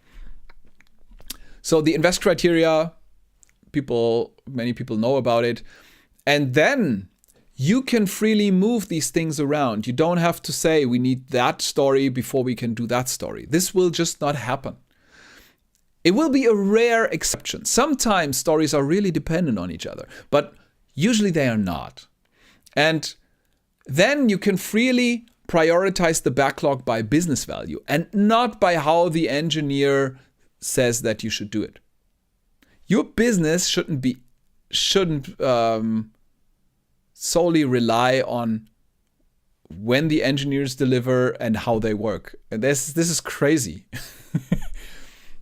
Speaker 1: So the invest criteria, many people know about it. And then you can freely move these things around. You don't have to say we need that story before we can do that story. This will just not happen. It will be a rare exception. Sometimes stories are really dependent on each other, but usually they are not. And then you can freely prioritize the backlog by business value and not by how the engineer says that you should do it. Your business shouldn't solely rely on when the engineers deliver and how they work. And this is crazy.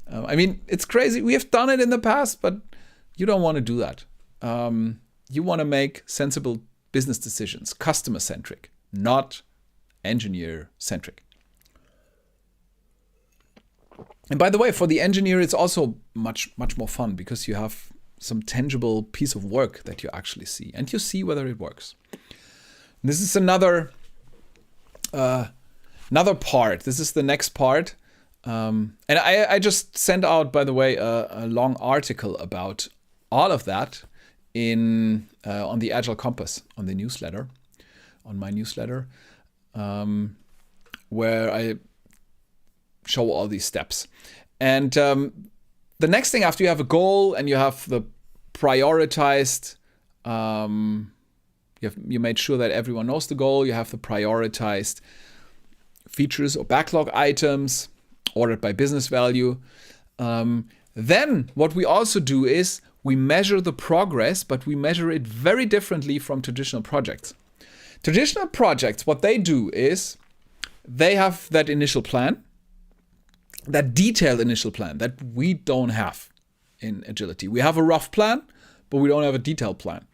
Speaker 1: It's crazy. We have done it in the past, but you don't want to do that. You want to make sensible business decisions, customer-centric, not engineer-centric. And by the way, for the engineer, it's also much, much more fun because you have some tangible piece of work that you actually see, and you see whether it works. This is another part. This is the next part. And I just sent out, by the way, a long article about all of that on the Agile Compass, on the newsletter, on my newsletter, where I show all these steps. And the next thing, after you have a goal and you have the prioritized, you made sure that everyone knows the goal, you have the prioritized features or backlog items ordered by business value. Then what we also do is we measure the progress, but we measure it very differently from traditional projects. Traditional projects, what they do is they have that initial plan, that detailed initial plan that we don't have in agility. We have a rough plan, but we don't have a detailed plan.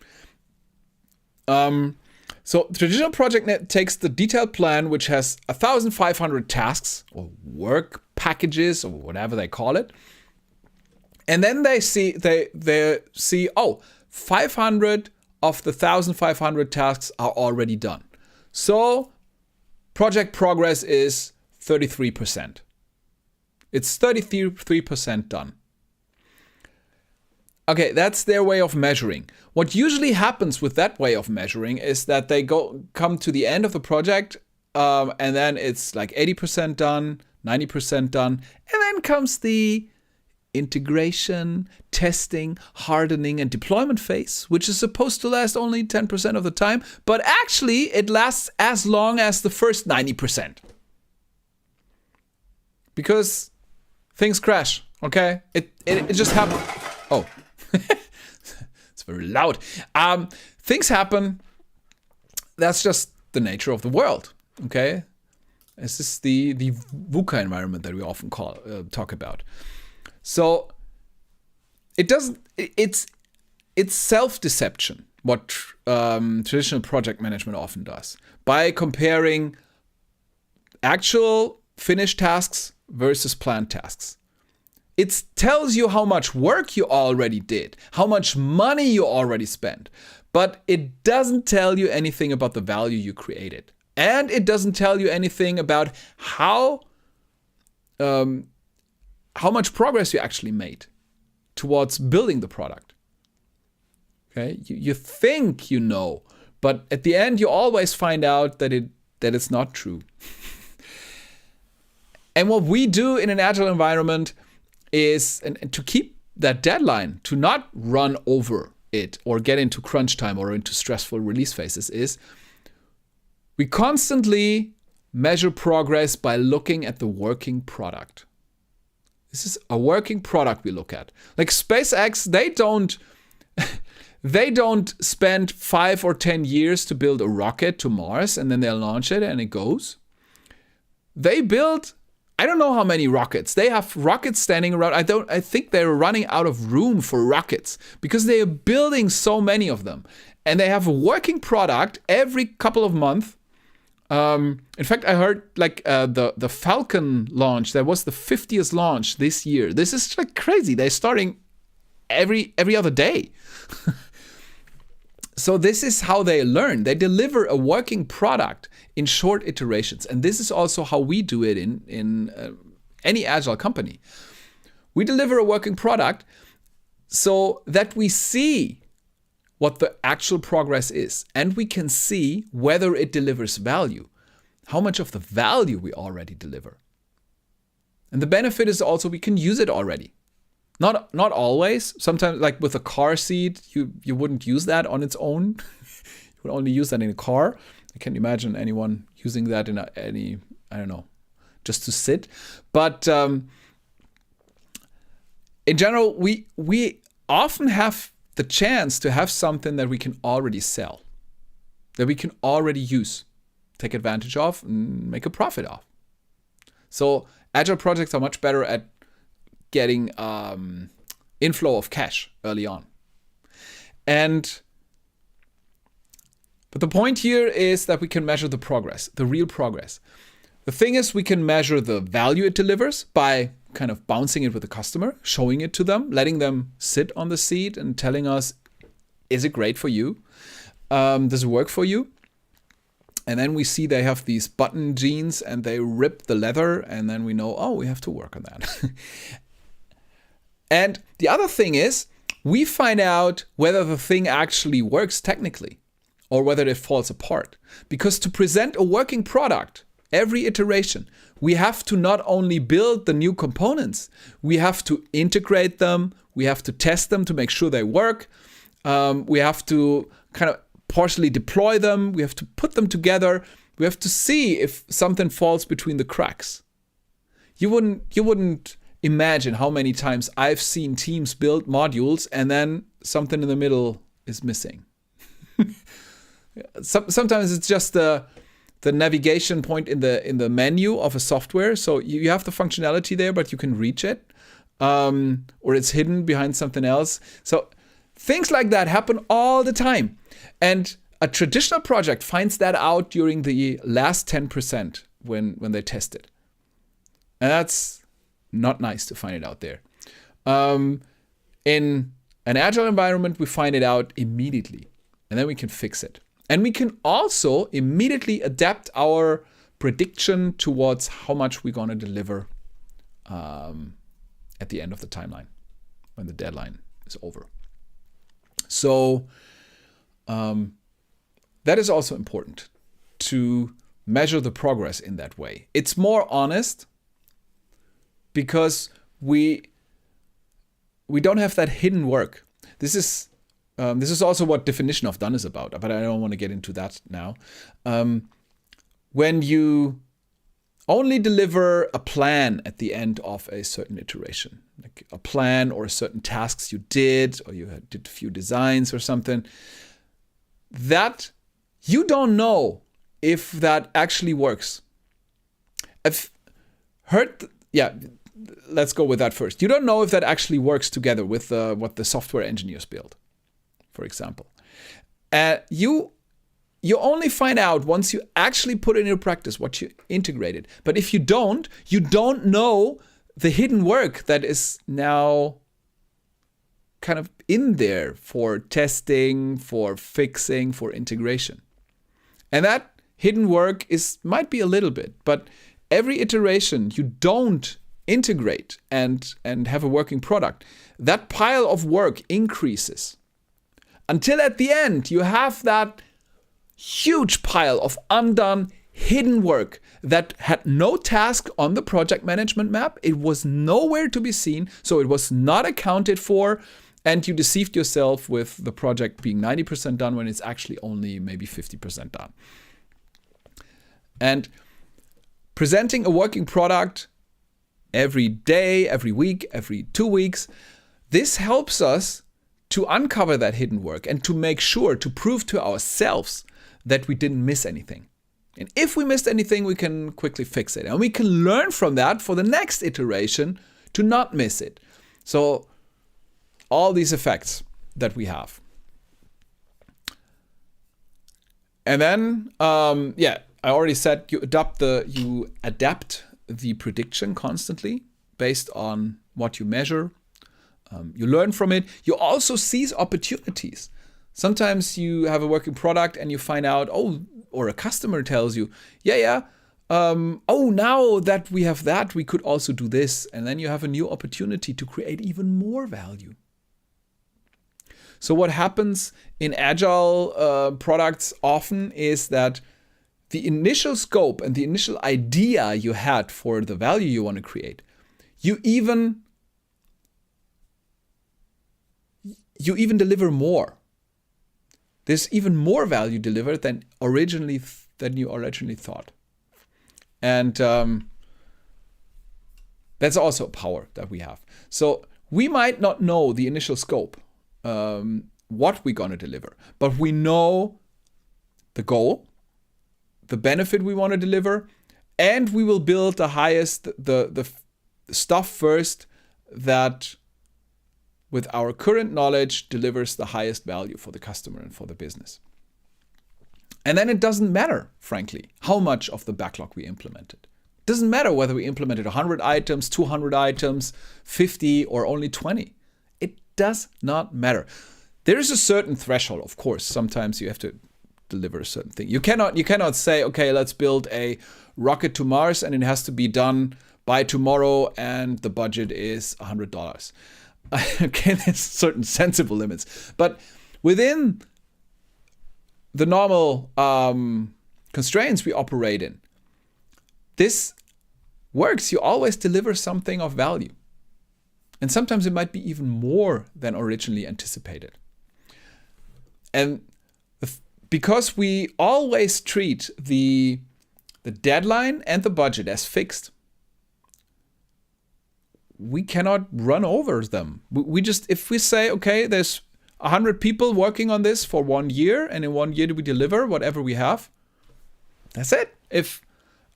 Speaker 1: So traditional project takes the detailed plan, which has 1,500 tasks or work packages or whatever they call it. And then they see, oh, 500 of the 1,500 tasks are already done. So project progress is 33%. It's 33% done. Okay, that's their way of measuring. What usually happens with that way of measuring is that they come to the end of the project, and then it's like 80% done, 90% done, and then comes the integration, testing, hardening, and deployment phase, which is supposed to last only 10% of the time, but actually it lasts as long as the first 90%. Because things crash, okay? It just happens. Oh, it's very loud. Things happen. That's just the nature of the world, okay? This is the VUCA environment that we often talk about. So it's self-deception, what traditional project management often does, by comparing actual finished tasks versus planned tasks. It tells you how much work you already did, how much money you already spent, but it doesn't tell you anything about the value you created. And it doesn't tell you anything about how much progress you actually made towards building the product. Okay, you think you know, but at the end you always find out that it's not true. And what we do in an agile environment is, and to keep that deadline, to not run over it or get into crunch time or into stressful release phases, is we constantly measure progress by looking at the working product. This is a working product we look at. Like SpaceX, they don't spend 5 or 10 years to build a rocket to Mars and then they'll launch it and it goes. They build, I don't know how many rockets. They have rockets standing around. I think they're running out of room for rockets because they are building so many of them. And they have a working product every couple of months. In fact, I heard like the Falcon launch, that was the 50th launch this year. This is like crazy. They're starting every other day. So this is how they learn. They deliver a working product in short iterations. And this is also how we do it in any agile company. We deliver a working product so that we see what the actual progress is, and we can see whether it delivers value, how much of the value we already deliver. And the benefit is also we can use it already. Not always. Sometimes, like with a car seat, you wouldn't use that on its own. You would only use that in a car. I can't imagine anyone using that in any, I don't know, just to sit. But in general, we often have the chance to have something that we can already sell, that we can already use, take advantage of, and make a profit of. So agile projects are much better at getting inflow of cash early on. But the point here is that we can measure the progress, the real progress. The thing is, we can measure the value it delivers by kind of bouncing it with the customer, showing it to them, letting them sit on the seat and telling us, is it great for you? Does it work for you? And then we see they have these button jeans and they rip the leather, and then we know, oh, we have to work on that. And the other thing is, we find out whether the thing actually works technically or whether it falls apart. Because to present a working product, every iteration, we have to not only build the new components, we have to integrate them, we have to test them to make sure they work, we have to kind of partially deploy them, we have to put them together, we have to see if something falls between the cracks. You wouldn't imagine how many times I've seen teams build modules and then something in the middle is missing. Sometimes it's just the navigation point in the menu of a software. So you have the functionality there, but you can reach it, or it's hidden behind something else. So things like that happen all the time. And a traditional project finds that out during the last 10% when they test it. And not nice to find it out there. In an agile environment, we find it out immediately, and then we can fix it. And we can also immediately adapt our prediction towards how much we're going to deliver at the end of the timeline, when the deadline is over. So that is also important, to measure the progress in that way. It's more honest because we don't have that hidden work. This is also what definition of done is about, but I don't want to get into that now. When you only deliver a plan at the end of a certain iteration, like a plan or certain tasks you did, or you did a few designs or something, that you don't know if that actually works. I've heard, let's go with that first. You don't know if that actually works together with what the software engineers build, for example. You only find out once you actually put it into practice what you integrated. But if you don't know the hidden work that is now kind of in there for testing, for fixing, for integration. And that hidden work might be a little bit, but every iteration you don't integrate and have a working product, that pile of work increases. Until at the end, you have that huge pile of undone, hidden work that had no task on the project management map. It was nowhere to be seen, so it was not accounted for, and you deceived yourself with the project being 90% done when it's actually only maybe 50% done. And presenting a working product every day, every week, every 2 weeks, this helps us to uncover that hidden work and to make sure, to prove to ourselves that we didn't miss anything. And if we missed anything, we can quickly fix it. And we can learn from that for the next iteration to not miss it. So all these effects that we have. And then, I already said you adapt the prediction constantly based on what you measure. You learn from it. You also seize opportunities. Sometimes you have a working product and you find out, or a customer tells you, now that we have that, we could also do this. And then you have a new opportunity to create even more value. So what happens in agile products often is that the initial scope and the initial idea you had for the value you want to create, you even deliver more. There's even more value delivered than you originally thought. And that's also a power that we have. So we might not know the initial scope, what we're going to deliver, but we know the goal, the benefit we want to deliver, and we will build the highest, the stuff first that with our current knowledge delivers the highest value for the customer and for the business. And then it doesn't matter, frankly, how much of the backlog we implemented. It doesn't matter whether we implemented 100 items, 200 items, 50, or only 20. It does not matter. There is a certain threshold, of course. Sometimes you have to deliver a certain thing. You cannot say, okay, let's build a rocket to Mars and it has to be done by tomorrow and the budget is $100. Okay, there's certain sensible limits. But within the normal constraints we operate in, this works. You always deliver something of value. And sometimes it might be even more than originally anticipated. And because we always treat the deadline and the budget as fixed, we cannot run over them. We just, if we say, okay, there's 100 people working on this for 1 year, and in 1 year we deliver whatever we have, that's it. If,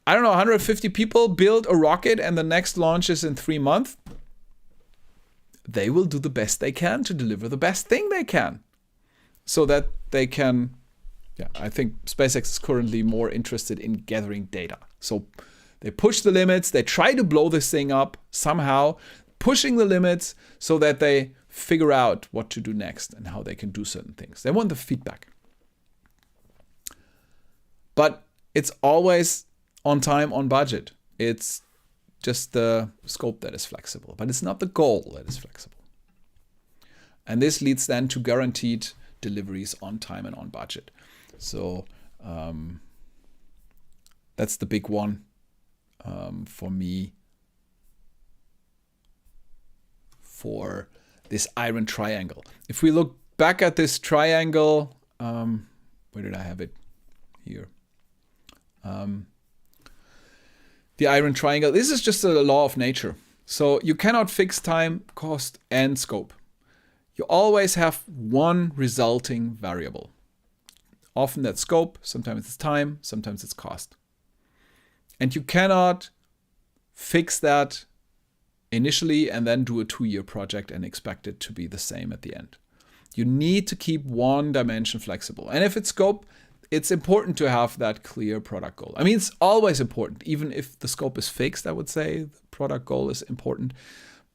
Speaker 1: 150 people build a rocket and the next launch is in 3 months, they will do the best they can to deliver the best thing they can. So that they can, I think SpaceX is currently more interested in gathering data. So They push the limits. They try to blow this thing up somehow, pushing the limits so that they figure out what to do next and how they can do certain things. They want the feedback. But it's always on time, on budget. It's just the scope that is flexible, but it's not the goal that is flexible. And this leads then to guaranteed deliveries on time and on budget. So that's the big one for me for this iron triangle. If we look back at this triangle, where did I have it? Here. The iron triangle. This is just a law of nature. So you cannot fix time, cost, and scope. You always have one resulting variable. Often that's scope, sometimes it's time, sometimes it's cost. And you cannot fix that initially and then do a 2-year project and expect it to be the same at the end. You need to keep one dimension flexible. And if it's scope, it's important to have that clear product goal. I mean, it's always important. Even if the scope is fixed, I would say the product goal is important,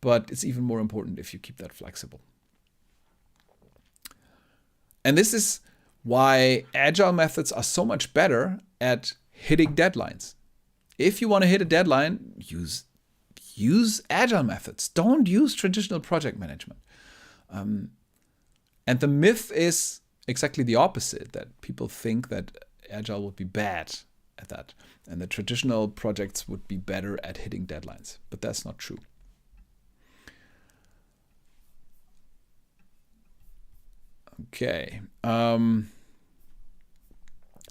Speaker 1: but it's even more important if you keep that flexible. And this is why Agile methods are so much better at hitting deadlines. If you want to hit a deadline, use Agile methods. Don't use traditional project management. And the myth is exactly the opposite, that people think that Agile would be bad at that and that traditional projects would be better at hitting deadlines. But that's not true. Okay. That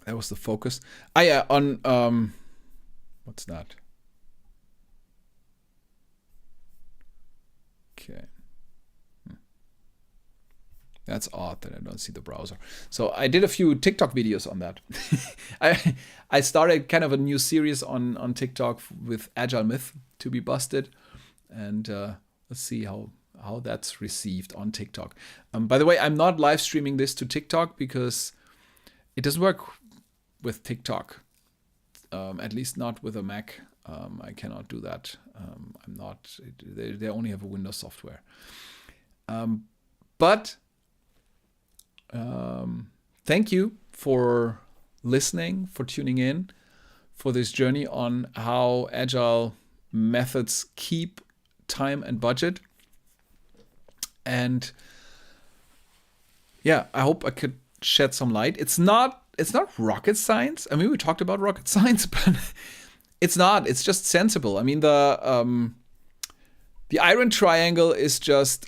Speaker 1: was the focus. On what's that? Okay. That's odd that I don't see the browser. So I did a few TikTok videos on that. I started kind of a new series on TikTok with Agile Myth to be busted. And let's see how that's received on TikTok. By the way, I'm not live streaming this to TikTok because it doesn't work with TikTok. At least not with a Mac. I cannot do that. They only have a Windows software. But thank you for listening, for tuning in, for this journey on how Agile methods keep time and budget. And yeah, I hope I could shed some light. It's not rocket science. I mean, we talked about rocket science, but it's not. It's just sensible. I mean, the iron triangle is just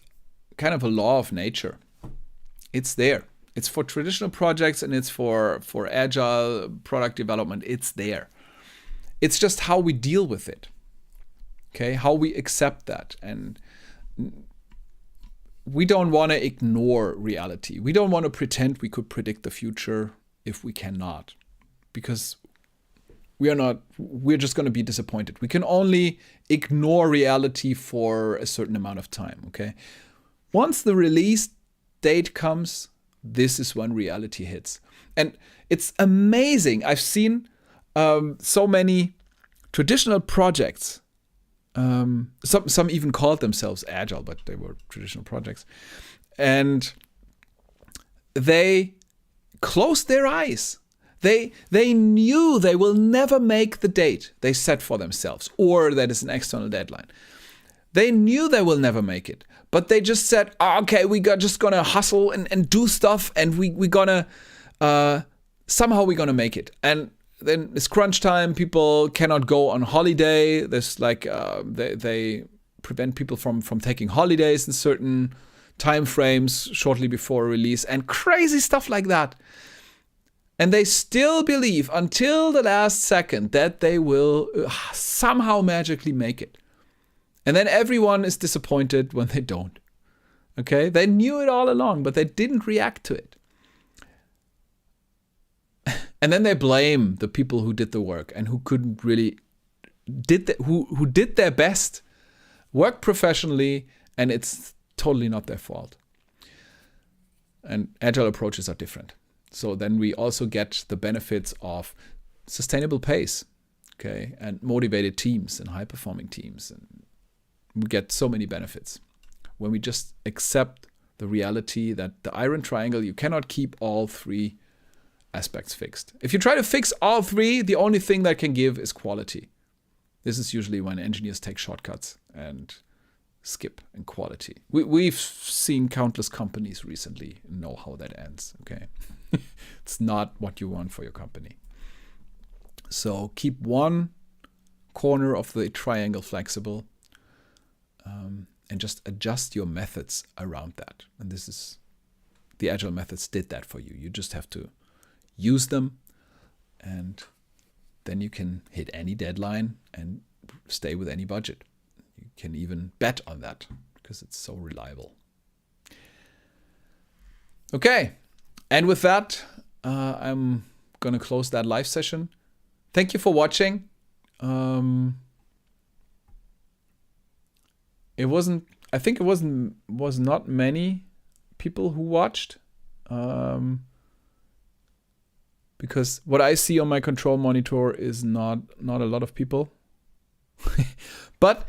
Speaker 1: kind of a law of nature. It's there. It's for traditional projects and it's for Agile product development. It's there. It's just how we deal with it. Okay, how we accept that. And we don't want to ignore reality. We don't want to pretend we could predict the future if we cannot, because we're just going to be disappointed. We can only ignore reality for a certain amount of time. Okay, once the release date comes, this is when reality hits. And it's amazing. I've seen so many traditional projects. Some even called themselves Agile, but they were traditional projects. And they closed their eyes. They knew they will never make the date they set for themselves, or that is an external deadline. They knew they will never make it, but they just said, okay, just gonna hustle and do stuff, and we gonna somehow we're gonna make it. And then it's crunch time. People cannot go on holiday. There's like they prevent people from taking holidays in certain time frames shortly before release, and crazy stuff like that. And they still believe until the last second that they will somehow magically make it. And then everyone is disappointed when they don't. Okay? They knew it all along, but they didn't react to it. And then they blame the people who did the work and who couldn't really who did their best, work professionally, and it's totally not their fault. And Agile approaches are different. So then we also get the benefits of sustainable pace. okay, and motivated teams and high-performing teams. And we get so many benefits when we just accept the reality that the iron triangle, you cannot keep all three aspects fixed. If you try to fix all three, the only thing that can give is quality. This is usually when engineers take shortcuts and skip in quality. We've seen countless companies recently know how that ends, okay? It's not what you want for your company. So keep one corner of the triangle flexible, and just adjust your methods around that. And this is, the Agile methods did that for you. You just have to use them, and then you can hit any deadline and stay with any budget. You can even bet on that because it's so reliable. Okay, and with that, I'm going to close that live session. Thank you for watching. I think it was not many people who watched, because what I see on my control monitor is not a lot of people. But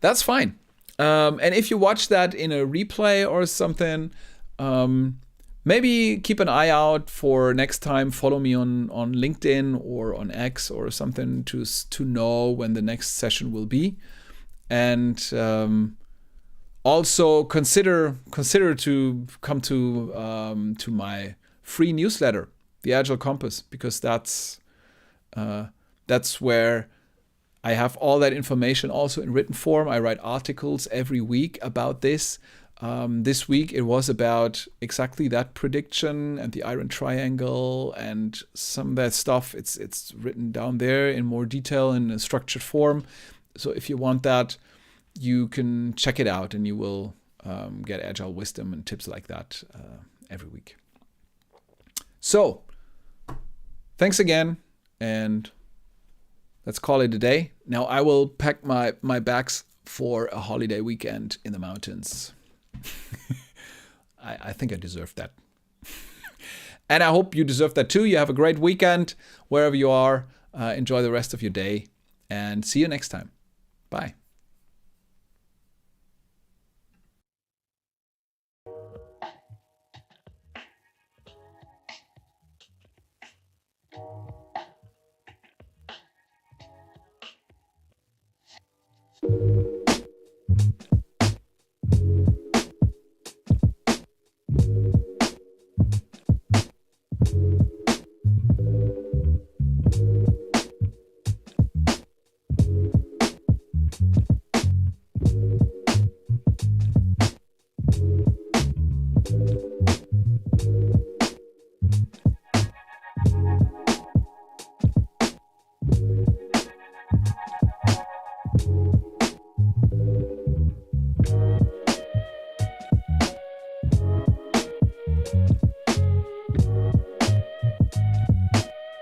Speaker 1: that's fine. And if you watch that in a replay or something, maybe keep an eye out for next time. Follow me on LinkedIn or on X or something to know when the next session will be. And also consider to come to my free newsletter, the Agile Compass, because that's where I have all that information also in written form. I write articles every week about this. This week it was about exactly that prediction and the iron triangle and some of that stuff. It's written down there in more detail in a structured form. So if you want that, you can check it out, and you will get Agile wisdom and tips like that every week. So thanks again, and let's call it a day. Now I will pack my bags for a holiday weekend in the mountains. I think I deserve that. And I hope you deserve that too. You have a great weekend wherever you are. Enjoy the rest of your day, and see you next time. Bye.